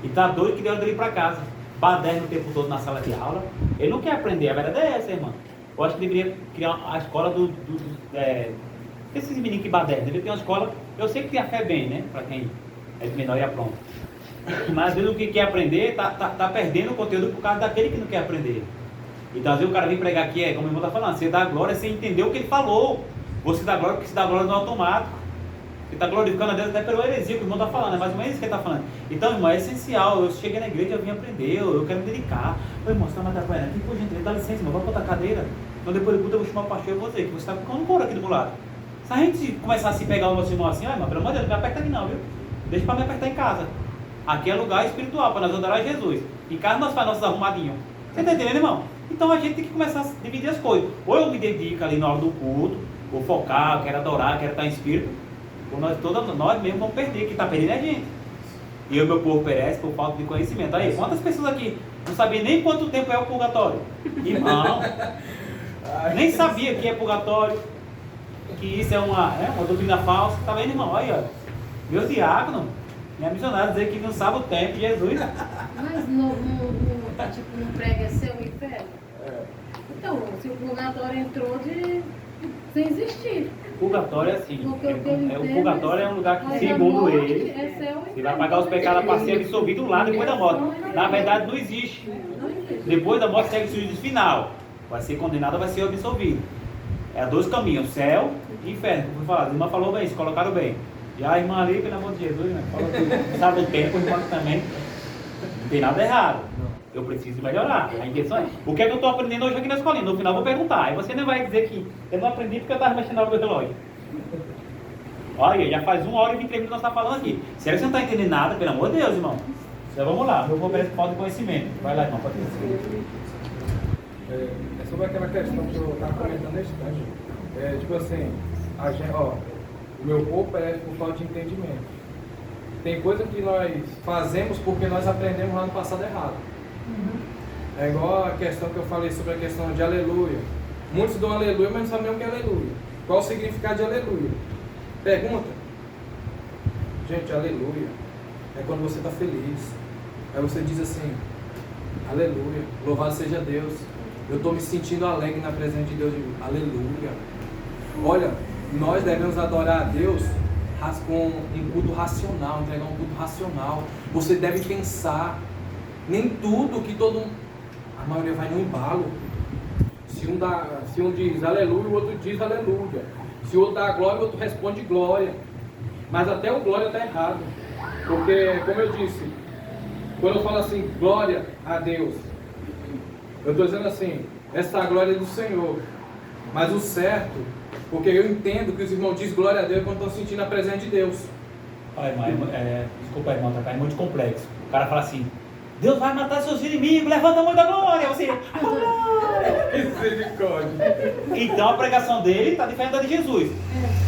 E está doido que deu dele para casa. Baderna o tempo todo na sala de aula. Ele não quer aprender, a verdade é essa, irmão. Eu acho que deveria criar a escola esses meninos que baderna. Deveria ter uma escola. Eu sei que tem a fé bem, né? Para quem é de menor e apronta. Mas às vezes o que quer aprender tá perdendo o conteúdo por causa daquele que não quer aprender. Então às vezes o cara vem pregar aqui, como o irmão está falando, você dá glória sem entender o que ele falou. Você dá glória porque você dá glória no automático. Você está glorificando a Deus até pela heresia que o irmão está falando, é mais ou menos isso que ele está falando. Então, irmão, é essencial. Eu cheguei na igreja, eu vim aprender, eu quero me dedicar. Ô, irmão, você está me atrapalhando aqui? Pô, gente, dá licença, irmão, vamos botar a cadeira. Então depois do culto eu vou chamar o pastor e vou dizer que você está ficando um couro aqui do meu lado. Se a gente começar a se pegar o nosso irmão assim, irmão, pelo amor de Deus, não me aperta aqui não, viu? Deixa para me apertar em casa. Aqui é lugar espiritual, para nós adorar Jesus. Em casa nós fazemos nossos arrumadinhos. Você está entendendo, irmão? Então a gente tem que começar a dividir as coisas. Ou eu me dedico ali na hora do culto, vou focar, quero adorar, quero estar em espírito. Ou nós mesmos vamos perder, que está perdendo é a gente. E o meu povo perece por falta de conhecimento. Aí, quantas pessoas aqui não sabiam nem quanto tempo é o purgatório? Irmão, nem sabia que é purgatório, que isso é uma doutrina falsa. Está vendo, irmão? Aí, ó, meu diácono, minha missionária dizer que não sabe o tempo de Jesus. Mas não prega céu e inferno? Então, se o purgatório entrou sem existir. Purgatório é assim. O purgatório é um lugar que, mas segundo ele, você vai pagar os pecados para ser absolvido lá depois da morte. Na verdade, não existe. Depois da morte segue o juízo final. Vai ser condenado, vai ser absolvido. É 2 caminhos, céu e inferno. Como eu falar, a irmã falou bem, se colocaram bem. E a irmã ali, pelo amor de Jesus, né? Falou que sabe o tempo, o irmão também. Não tem nada errado. Eu preciso melhorar. A intenção é. O que é que eu estou aprendendo hoje aqui na escolinha? No final eu vou perguntar. Aí você não vai dizer que eu não aprendi porque eu estava mexendo no meu relógio. Olha, já faz 1 hora e 23 minutos nós estamos falando aqui. Será que você não está entendendo nada? Pelo amor de Deus, irmão. Então vamos lá. Eu vou ver falta de conhecimento. Vai lá, irmão. Pode dizer. É sobre aquela questão que eu estava comentando nesse instante. Tipo assim, o meu corpo perece por falta de entendimento. Tem coisa que nós fazemos porque nós aprendemos lá no passado errado. É igual a questão que eu falei sobre a questão de aleluia. Muitos dão aleluia, mas não sabem o que é aleluia. Qual o significado de aleluia? Pergunta. Gente, aleluia é quando você está feliz. Aí você diz assim, aleluia, louvado seja Deus. Eu estou me sentindo alegre na presença de Deus. Aleluia. Olha, nós devemos adorar a Deus um culto racional, entregar um culto racional. Você deve pensar. Nem tudo que a maioria vai no embalo. Se um diz aleluia, o outro diz aleluia. Se o outro dá glória, o outro responde glória. Mas até o glória está errado. Porque, como eu disse, quando eu falo assim, glória a Deus, eu estou dizendo assim, essa glória é do Senhor. Mas o certo, porque eu entendo que os irmãos dizem glória a Deus quando estão sentindo a presença de Deus. Olha, irmão, desculpa, irmão, tá? É muito complexo. O cara fala assim, Deus vai matar seus inimigos, levanta a mão da glória. Você, misericórdia. Então a pregação dele está diferente da de Jesus.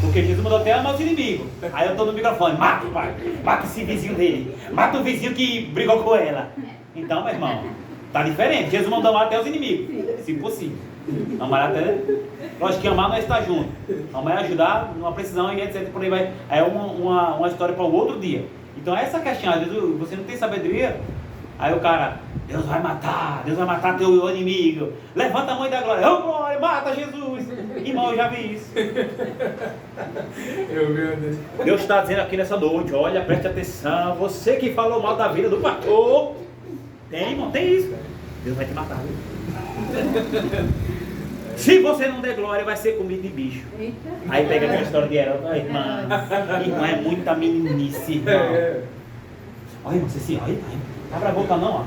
Porque Jesus mandou até amar os inimigos. Aí eu estou no microfone, mata o pai, mata esse vizinho dele, mata o vizinho que brigou com ela. Então, meu irmão, tá diferente. Jesus mandou amar até os inimigos, se possível. Amar até. Lógico que amar não é estar junto. Amar é ajudar numa precisão e etc. Por aí vai. É uma história para o outro dia. Então essa questão, às vezes você não tem sabedoria. Aí o cara, Deus vai matar teu inimigo. Levanta a mão da glória. Ô glória, mata Jesus. Irmão, eu já vi isso. Deus está dizendo aqui nessa noite, olha, preste atenção. Você que falou mal da vida do pastor. Tem, irmão, tem isso. Deus vai te matar, viu? Se você não der glória, vai ser comida de bicho. Eita. Aí pega aquela história de Herói. Irmã, é muita meninice, irmão. Olha, irmão, você se olha. Abra a boca não, ó.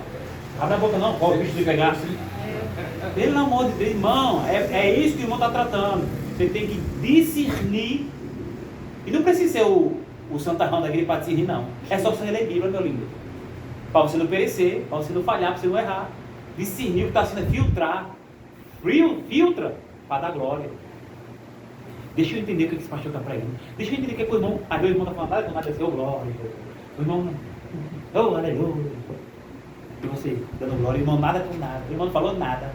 Abra a boca não, qual o bicho de pegar? Pelo amor de Deus, irmão, é isso que o irmão está tratando. Você tem que discernir. E não precisa ser o santarrão da igreja para discernir, não. É só você ler a Bíblia, meu lindo. Para você não perecer, para você não falhar, para você não errar. Discernir o que está sendo, filtrar. Filtra para dar glória. Deixa eu entender o que esse pastor está pregando. Deixa eu entender o que o irmão. Às vezes o irmão está falando, nada desceu glória. O irmão, oh, aleluia. E você dando glória, o irmão nada com nada. O irmão não falou nada.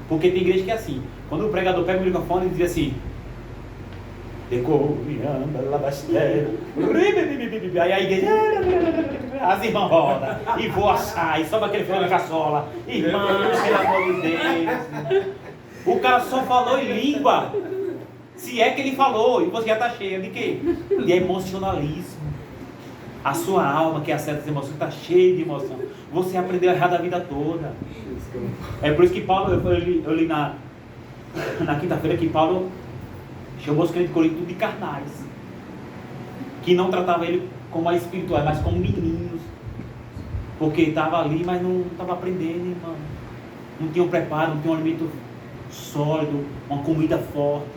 Porque tem igreja que é assim. Quando o pregador pega o microfone e diz assim, aí a igreja, as irmãs rodam e voa, sai, sobe aquele fogo na caçola. Irmã, pelo amor de Deus. O cara só falou em língua. Se é que ele falou, e você já está cheia de quê? De emocionalismo. A sua alma, que é a certas emoções, está cheia de emoção. Você aprendeu errado a vida toda. É por isso que Paulo, eu li na quinta-feira que Paulo chamou os crentes de Corinto de carnais, que não tratava ele como espirituais, mas como meninos, porque estava ali, mas não estava aprendendo, irmão. Não tinha um preparo, não tinha um alimento sólido, uma comida forte.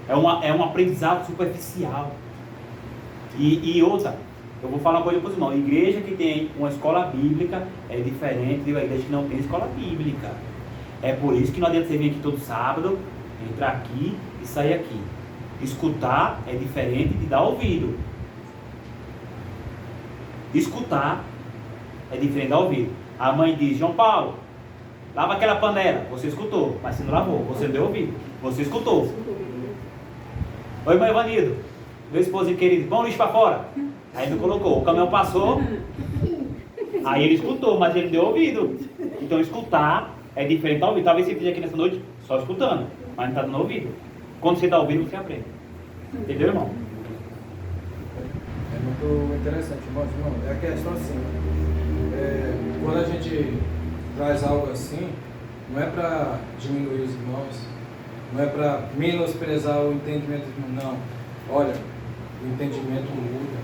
É um aprendizado superficial. E outra, eu vou falar uma coisa para os irmãos: igreja que tem uma escola bíblica é diferente de uma igreja que não tem escola bíblica. É por isso que não adianta você vir aqui todo sábado, entrar aqui e sair aqui. Escutar é diferente de dar ouvido. Escutar é diferente de dar ouvido. A mãe diz, João Paulo, lava aquela panela. Você escutou, mas você não lavou, você não deu ouvido. Você escutou. Oi, mãe Ivanildo, meu esposinho querido, põe o lixo para fora. Aí não colocou, o caminhão passou. Aí ele escutou, mas ele deu ouvido. Então escutar é diferente de ouvir. Talvez você esteja aqui nessa noite só escutando, mas não está dando ouvido. Quando você dá ouvido, você aprende. Entendeu, irmão? É muito interessante, irmão. É a questão assim, quando a gente traz algo assim, não é para diminuir os irmãos, não é para menosprezar o entendimento dos irmãos, não. Olha, o entendimento muda,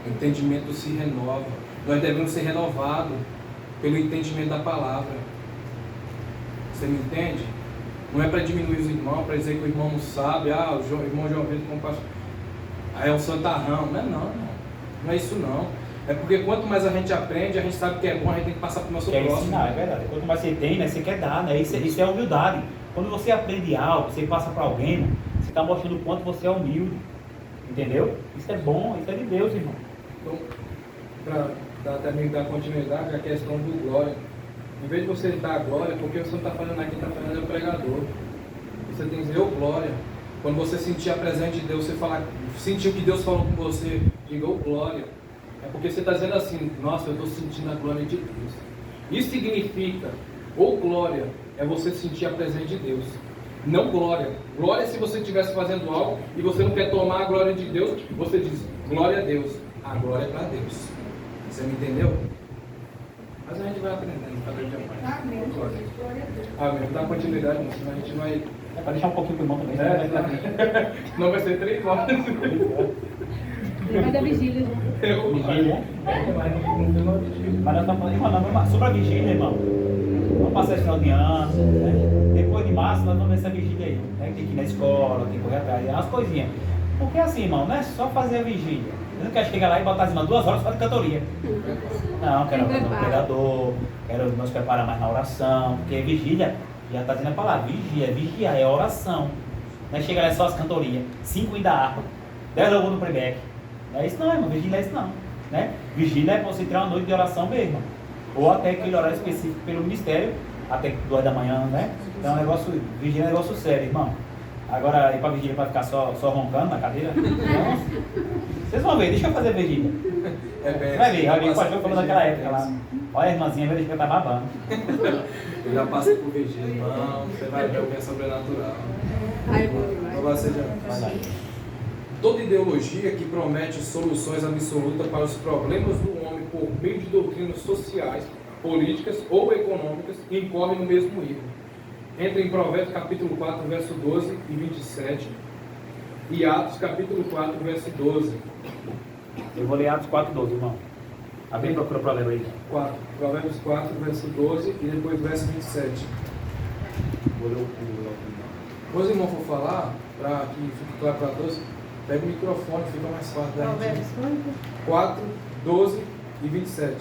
o entendimento se renova. Nós devemos ser renovados pelo entendimento da palavra. Você me entende? Não é para diminuir os irmãos, para dizer que o irmão não sabe, o irmão João Vitor como pastor, é um santarrão. Não é não, irmão. Não é isso não. É porque quanto mais a gente aprende, a gente sabe que é bom, a gente tem que passar para o nosso próximo. Ensinar, é verdade. Quanto mais você tem, né, você quer dar, né? Isso é humildade. Quando você aprende algo, você passa para alguém, né, você está mostrando o quanto você é humilde. Entendeu? Isso é bom, isso é de Deus, irmão. Então, para também dar continuidade à questão do glória. Em vez de você dar glória, porque você não está falando aqui, está falando é o pregador. Você tem que dizer, glória. Quando você sentir a presença de Deus, você falar, sentir o que Deus falou com você, diga, glória. É porque você está dizendo assim, nossa, eu estou sentindo a glória de Deus. Isso significa, glória, é você sentir a presença de Deus. Não glória. Glória é se você estivesse fazendo algo e você não quer tomar a glória de Deus, você diz, glória a Deus. A glória é para Deus. Você me entendeu? Mas a gente vai aprendendo cada dia mais. Amém. Amém. Dá continuidade, senão a gente vai... É para deixar um pouquinho pro irmão também. Não vai ser 3 horas. Vai da vigília. Vigília? Mas nós estamos falando sobre a vigília, irmão. Vamos passar esse final de ano, né? Depois de março nós vamos ver essa vigília aí, né? Tem que ir na escola, tem que correr atrás, umas coisinhas. Porque assim, irmão, não é só fazer a vigília. Eu não quero chegar lá e botar assim, 2 horas só de cantoria. Não, quero fazer um pregador, quero nos preparar mais na oração, porque vigília, já está dizendo a palavra, vigiar, é oração. Não é chegar lá só as cantorias, 5 da harpa, 10 louvor no playback. Não é isso não, irmão, vigília é isso não. Né? Vigília é para você tirar uma noite de oração mesmo. Ou até aquele horário específico pelo ministério, até 2 da manhã, né? Então, vigília é um negócio sério, irmão. Agora, ir para vigília para ficar só roncando na cadeira? Não. Vocês vão ver, deixa eu fazer vigília. Vai ver, alguém pode ver falando daquela época lá. Olha a irmãzinha, vai deixar que tá babando. Eu já passei por vigília, irmão. Você vai ver o que é sobrenatural. Ai, vai lá. Toda ideologia que promete soluções absolutas para os problemas do homem por meio de doutrinas sociais, políticas ou econômicas incorre no mesmo erro. Entra em Provérbios capítulo 4, verso 12 e 27 e Atos capítulo 4, verso 12. Eu vou ler Atos 4, 12, irmão. Alguém procura o problema aí? 4. Provérbios 4, verso 12 e depois verso 27. Vou ler o pulo. Quando os irmãos for falar, para que fique claro para todos, pega o microfone, fica mais fácil da gente. 4, 12 e 27.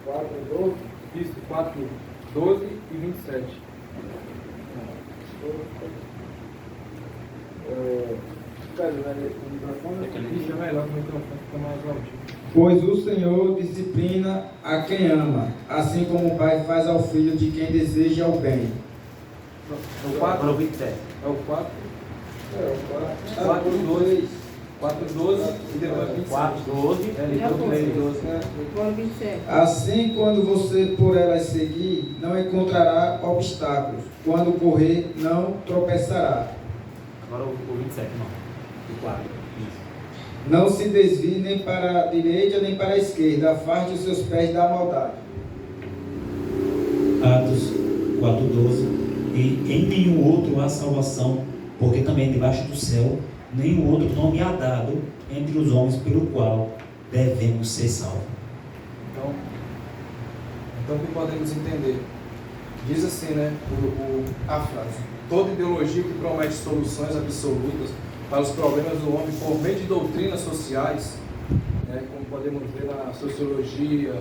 4, 12, isso, 4, 12 e 27. Isso é melhor que o microfone fica mais alto. Pois o Senhor disciplina a quem ama, assim como o Pai faz ao filho de quem deseja o bem. É o 4? É o 4? É o 4, 12. 4, 12 e depois 27. 4, 12 e depois 12. Agora 27. Assim, quando você por elas seguir, não encontrará obstáculos. Quando correr, não tropeçará. Agora o 27, não. O 4. Isso. Não se desvie nem para a direita nem para a esquerda. Afaste os seus pés da maldade. Atos 4:12. E em nenhum outro há salvação, porque também debaixo do céu nenhum outro nome há dado entre os homens pelo qual devemos ser salvos. Então o que podemos entender? Diz assim, né, a frase: toda ideologia que promete soluções absolutas para os problemas do homem por meio de doutrinas sociais, né, como podemos ver na sociologia,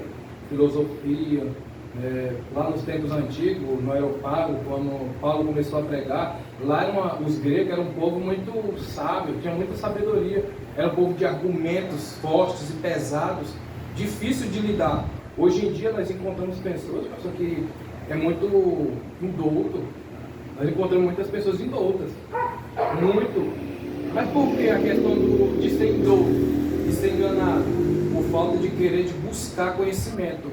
filosofia, lá nos tempos antigos, no Areópago, quando Paulo começou a pregar, lá os gregos eram um povo muito sábio, tinha muita sabedoria, era um povo de argumentos fortes e pesados, difícil de lidar. Hoje em dia nós encontramos pessoas que é muito indouto, nós encontramos muitas pessoas indoutas, muito. Mas por que a questão de ser indouto, de ser enganado? Por falta de querer, de buscar conhecimento.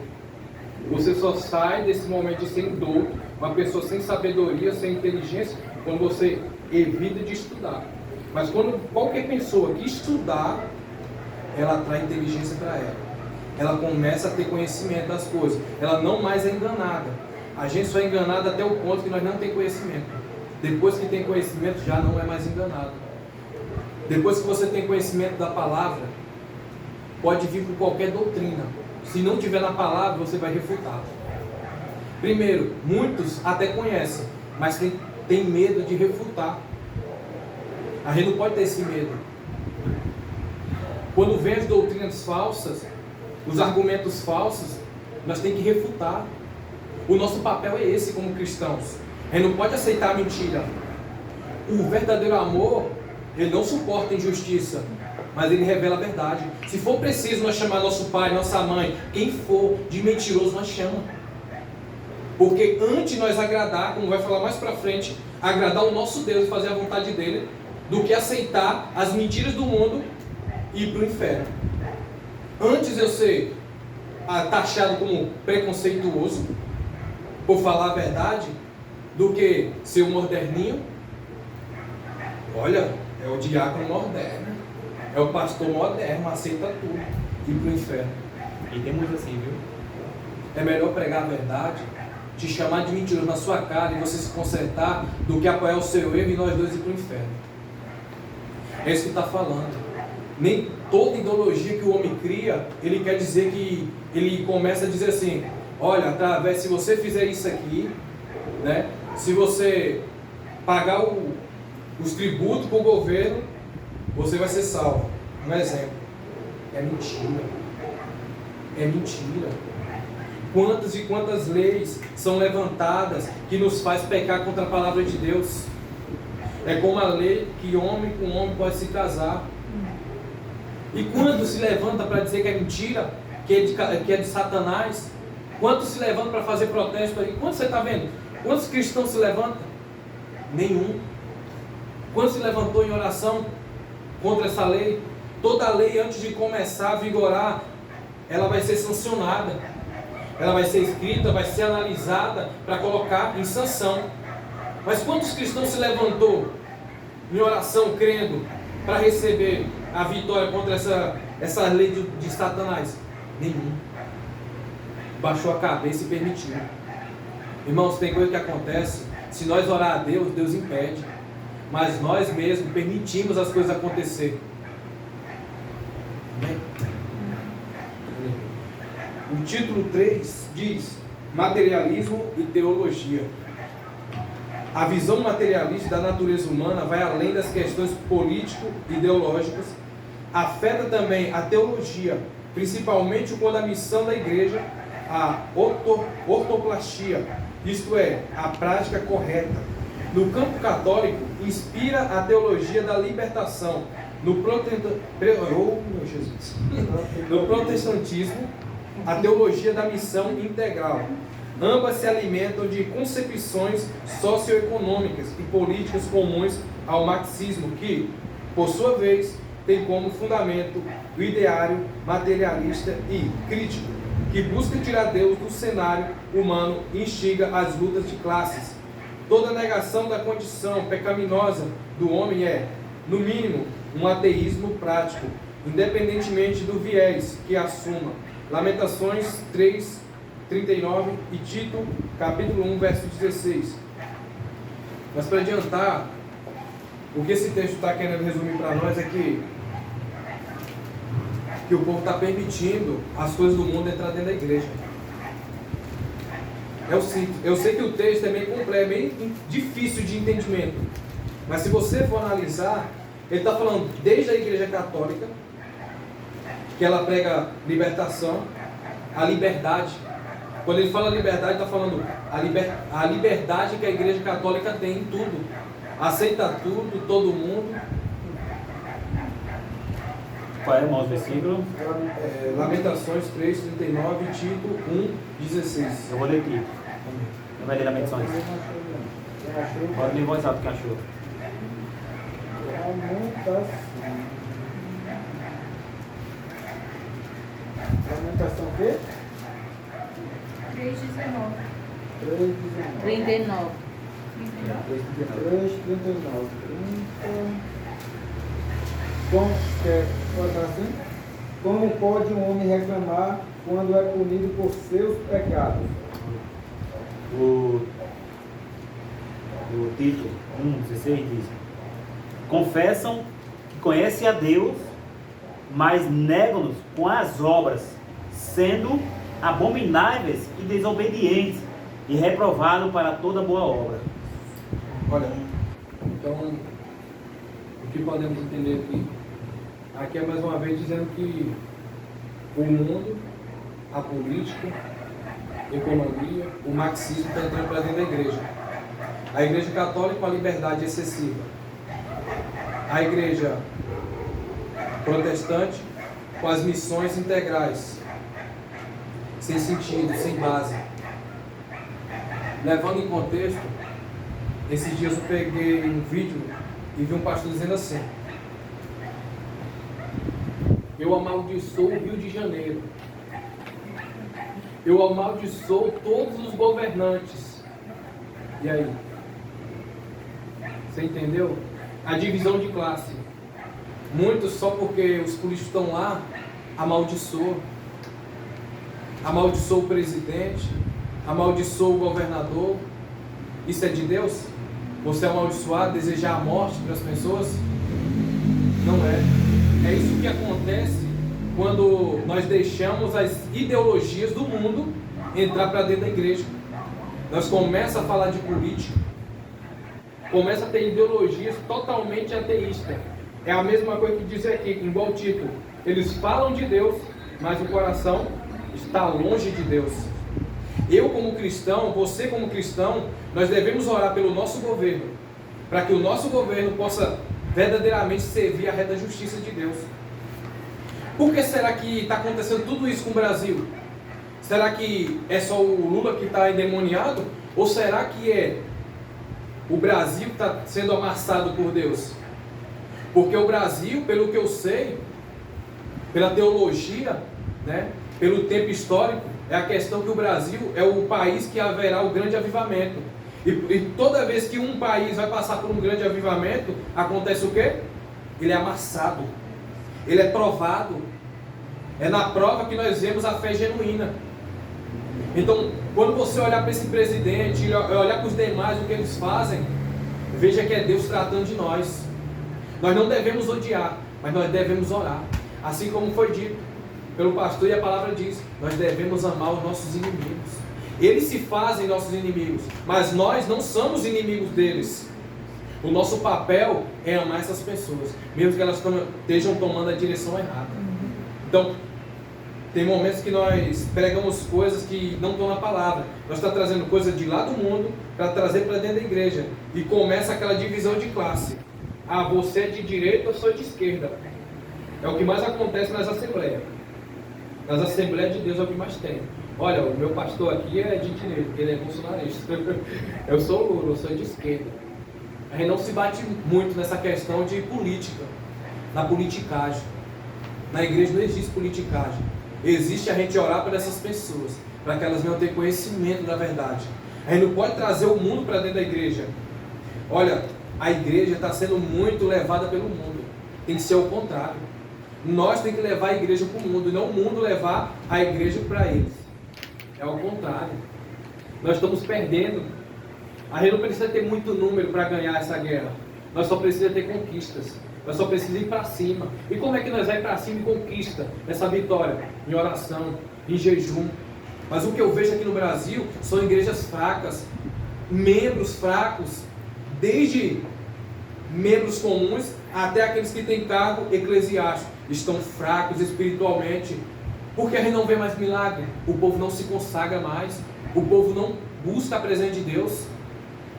Você só sai desse momento de ser indouto, uma pessoa sem sabedoria, sem inteligência, quando você evita de estudar. Mas quando qualquer pessoa que estudar, ela traz inteligência para ela. Ela começa a ter conhecimento das coisas. Ela não mais é enganada. A gente só é enganado até o ponto que nós não temos conhecimento. Depois que tem conhecimento, já não é mais enganado. Depois que você tem conhecimento da palavra, pode vir por qualquer doutrina. Se não tiver na palavra, você vai refutar. Primeiro, muitos até conhecem, mas tem medo de refutar. A gente não pode ter esse medo. Quando vem as doutrinas falsas, os argumentos falsos, nós temos que refutar. O nosso papel é esse como cristãos. A gente não pode aceitar a mentira. O verdadeiro amor, ele não suporta injustiça, mas ele revela a verdade. Se for preciso nós chamar nosso pai, nossa mãe, quem for de mentiroso nós chamamos. Porque antes de nós agradar, como vai falar mais pra frente, agradar o nosso Deus e fazer a vontade dele, do que aceitar as mentiras do mundo e ir para o inferno. Antes eu ser taxado como preconceituoso por falar a verdade do que ser um moderninho. Olha, é o diácono moderno, é o pastor moderno, aceita tudo, ir para o inferno. E tem muito assim, viu? É melhor pregar a verdade, te chamar de mentiroso na sua cara e você se consertar, do que apoiar o seu erro e nós dois ir para o inferno. É isso que está falando. Nem toda ideologia que o homem cria, ele quer dizer que ele começa a dizer assim: olha, através, se você fizer isso aqui, né, se você pagar os tributos para o governo, você vai ser salvo. Um exemplo. É mentira. É mentira. Quantas e quantas leis são levantadas que nos faz pecar contra a palavra de Deus? É como a lei que homem com homem pode se casar. E quando se levanta para dizer que é mentira, que é de Satanás? Quanto se levanta para fazer protesto aí? Quanto você está vendo? Quantos cristãos se levantam? Nenhum. Quando se levantou em oração contra essa lei? Toda lei, antes de começar a vigorar, ela vai ser sancionada. Ela vai ser escrita, vai ser analisada para colocar em sanção. Mas quantos cristãos se levantou em oração, crendo, para receber a vitória contra essa lei de Satanás? Nenhum. Baixou a cabeça e permitiu. Irmãos, tem coisa que acontece, se nós orar a Deus, Deus impede. Mas nós mesmos permitimos as coisas acontecer. O título 3 diz: materialismo e teologia. A visão materialista da natureza humana vai além das questões político-ideológicas, afeta também a teologia, principalmente quando a missão da igreja, a ortoplastia, isto é, a prática correta. No campo católico, inspira a teologia da libertação. No protestantismo, a teologia da missão integral. Ambas se alimentam de concepções socioeconômicas e políticas comuns ao marxismo, que, por sua vez, tem como fundamento o ideário materialista e crítico, que busca tirar Deus do cenário humano e instiga as lutas de classes. Toda negação da condição pecaminosa do homem é, no mínimo, um ateísmo prático, independentemente do viés que assuma. Lamentações 3, 39 e Tito, capítulo 1, verso 16. Mas para adiantar, o que esse texto está querendo resumir para nós é que o povo está permitindo as coisas do mundo entrar dentro da igreja. Eu sei que o texto é meio complexo, meio difícil de entendimento. Mas se você for analisar, ele está falando desde a igreja católica, que ela prega libertação, a liberdade. Quando ele fala liberdade, está falando a liberdade que a igreja católica tem em tudo. Aceita tudo, todo mundo. Qual é, irmãos, o versículo? Lamentações 3, 39, Tito 1, 16. Eu vou ler aqui. Não vai ler Lamentações. Pode ler em voz alta, que achou. Lamentação o quê? 3:19. 39. 3:39. Como pode um homem reclamar quando é punido por seus pecados? O Tito 1,16 diz: confessam que conhecem a Deus, mas negam-nos com as obras, sendo abomináveis e desobedientes, e reprovados para toda boa obra. Olha, então, o que podemos entender aqui? Aqui é mais uma vez dizendo que o mundo, a política, a economia, o marxismo está entrando para dentro da igreja. A igreja católica com a liberdade excessiva. A igreja protestante com as missões integrais, sem sentido, sem base. Levando em contexto, esses dias eu peguei um vídeo e vi um pastor dizendo assim: eu amaldiçoo o Rio de Janeiro, eu amaldiçoo todos os governantes. E aí? Você entendeu? A divisão de classe. Muitos só porque os políticos estão lá, amaldiçoam. Amaldiçoou o presidente, amaldiçoou o governador. Isso é de Deus? Você amaldiçoar, desejar a morte para as pessoas? Não é. É isso que acontece quando nós deixamos as ideologias do mundo entrar para dentro da igreja. Nós começamos a falar de política, começa a ter ideologias totalmente ateístas. É a mesma coisa que diz aqui, igual o título. Eles falam de Deus, mas o coração está longe de Deus. Eu como cristão, você como cristão, nós devemos orar pelo nosso governo, para que o nosso governo possa verdadeiramente servir a reta justiça de Deus. Por que será que está acontecendo tudo isso com o Brasil? Será que é só o Lula que está endemoniado? Ou será que é o Brasil que está sendo amassado por Deus? Porque o Brasil, pelo que eu sei, pela teologia, né, pelo tempo histórico, é a questão que o Brasil é o país que haverá o grande avivamento. E toda vez que um país vai passar por um grande avivamento, acontece o quê? Ele é amassado. Ele é provado. É na prova que nós vemos a fé genuína. Então, quando você olhar para esse presidente, olhar para os demais, o que eles fazem, veja que é Deus tratando de nós. Nós não devemos odiar, mas nós devemos orar. Assim como foi dito pelo pastor, e a palavra diz, nós devemos amar os nossos inimigos. Eles se fazem nossos inimigos, mas nós não somos inimigos deles. O nosso papel é amar essas pessoas, mesmo que elas estejam tomando a direção errada. Então, tem momentos que nós pregamos coisas que não estão na palavra. Nós estamos trazendo coisas de lá do mundo para trazer para dentro da igreja. E começa aquela divisão de classe. Ah, você é de direita ou sou de esquerda? É o que mais acontece nas assembleias. Nas assembleias de Deus é o que mais tem. Olha, o meu pastor aqui é de direita, ele é bolsonarista. Eu sou Lula, eu sou de esquerda. A gente não se bate muito nessa questão de política, na politicagem. Na igreja não existe politicagem. Existe a gente orar por essas pessoas, para que elas venham ter conhecimento da verdade. A gente não pode trazer o mundo para dentro da igreja. Olha, a igreja está sendo muito levada pelo mundo. Tem que ser o contrário. Nós temos que levar a igreja para o mundo, e não o mundo levar a igreja para eles. É o contrário. Nós estamos perdendo. A gente não precisa ter muito número para ganhar essa guerra. Nós só precisamos ter conquistas. Nós só precisamos ir para cima. E como é que nós vamos para cima e conquista essa vitória? Em oração, em jejum. Mas o que eu vejo aqui no Brasil são igrejas fracas, membros fracos, desde membros comuns até aqueles que têm cargo eclesiástico. Estão fracos espiritualmente. Porque a gente não vê mais milagre. O povo não se consagra mais. O povo não busca a presença de Deus.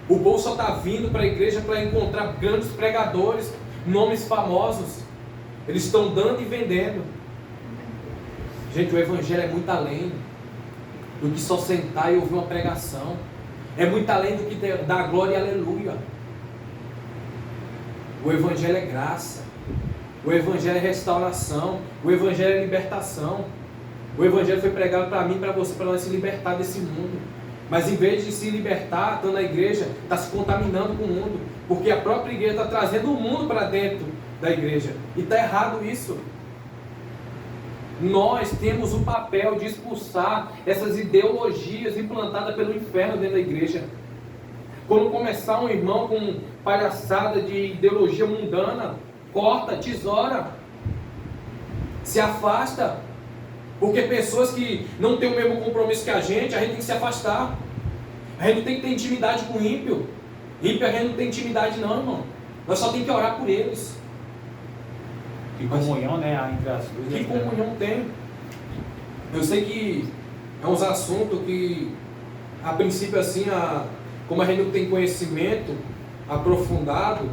O povo só está vindo para a igreja para encontrar grandes pregadores, nomes famosos. Eles estão dando e vendendo. Gente, o evangelho é muito além do que só sentar e ouvir uma pregação. É muito além do que dar glória e aleluia. O evangelho é graça. O evangelho é restauração. O evangelho é libertação. O evangelho foi pregado para mim e para você, para nós se libertar desse mundo. Mas em vez de se libertar, estando na igreja, está se contaminando com o mundo. Porque a própria igreja está trazendo o mundo para dentro da igreja. E está errado isso. Nós temos o papel de expulsar essas ideologias implantadas pelo inferno dentro da igreja. Quando começar um irmão com palhaçada de ideologia mundana, corta, tesoura, se afasta. Porque pessoas que não têm o mesmo compromisso que a gente tem que se afastar. A gente não tem que ter intimidade com o ímpio. Ímpio a gente não tem intimidade não, irmão. Nós só temos que orar por eles. Que comunhão, né, entre as duas. Que comunhão tem. Eu sei que é uns assuntos que, a princípio assim, como a gente não tem conhecimento aprofundado,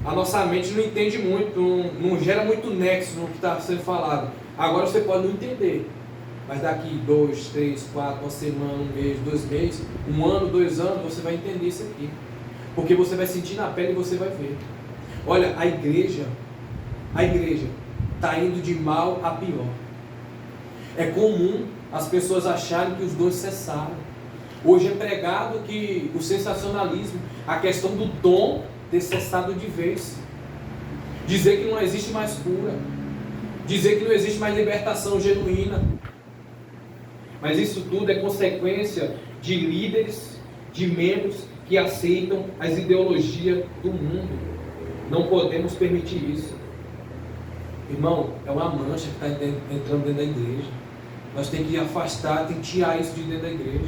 a nossa mente não entende muito, não gera muito nexo no que está sendo falado. Agora você pode não entender, mas daqui 2, 3, 4, uma semana, um mês, 2 meses, 1 ano, 2 anos, você vai entender isso aqui. Porque você vai sentir na pele e você vai ver. Olha, a igreja está indo de mal a pior. É comum as pessoas acharem que os dons cessaram. Hoje é pregado que o sensacionalismo, a questão do dom ter cessado de vez. Dizer que não existe mais cura. Dizer que não existe mais libertação genuína. Mas isso tudo é consequência de líderes, de membros que aceitam as ideologias do mundo. Não podemos permitir isso. Irmão, é uma mancha que está entrando dentro da igreja. Nós temos que afastar, tem que tirar isso de dentro da igreja.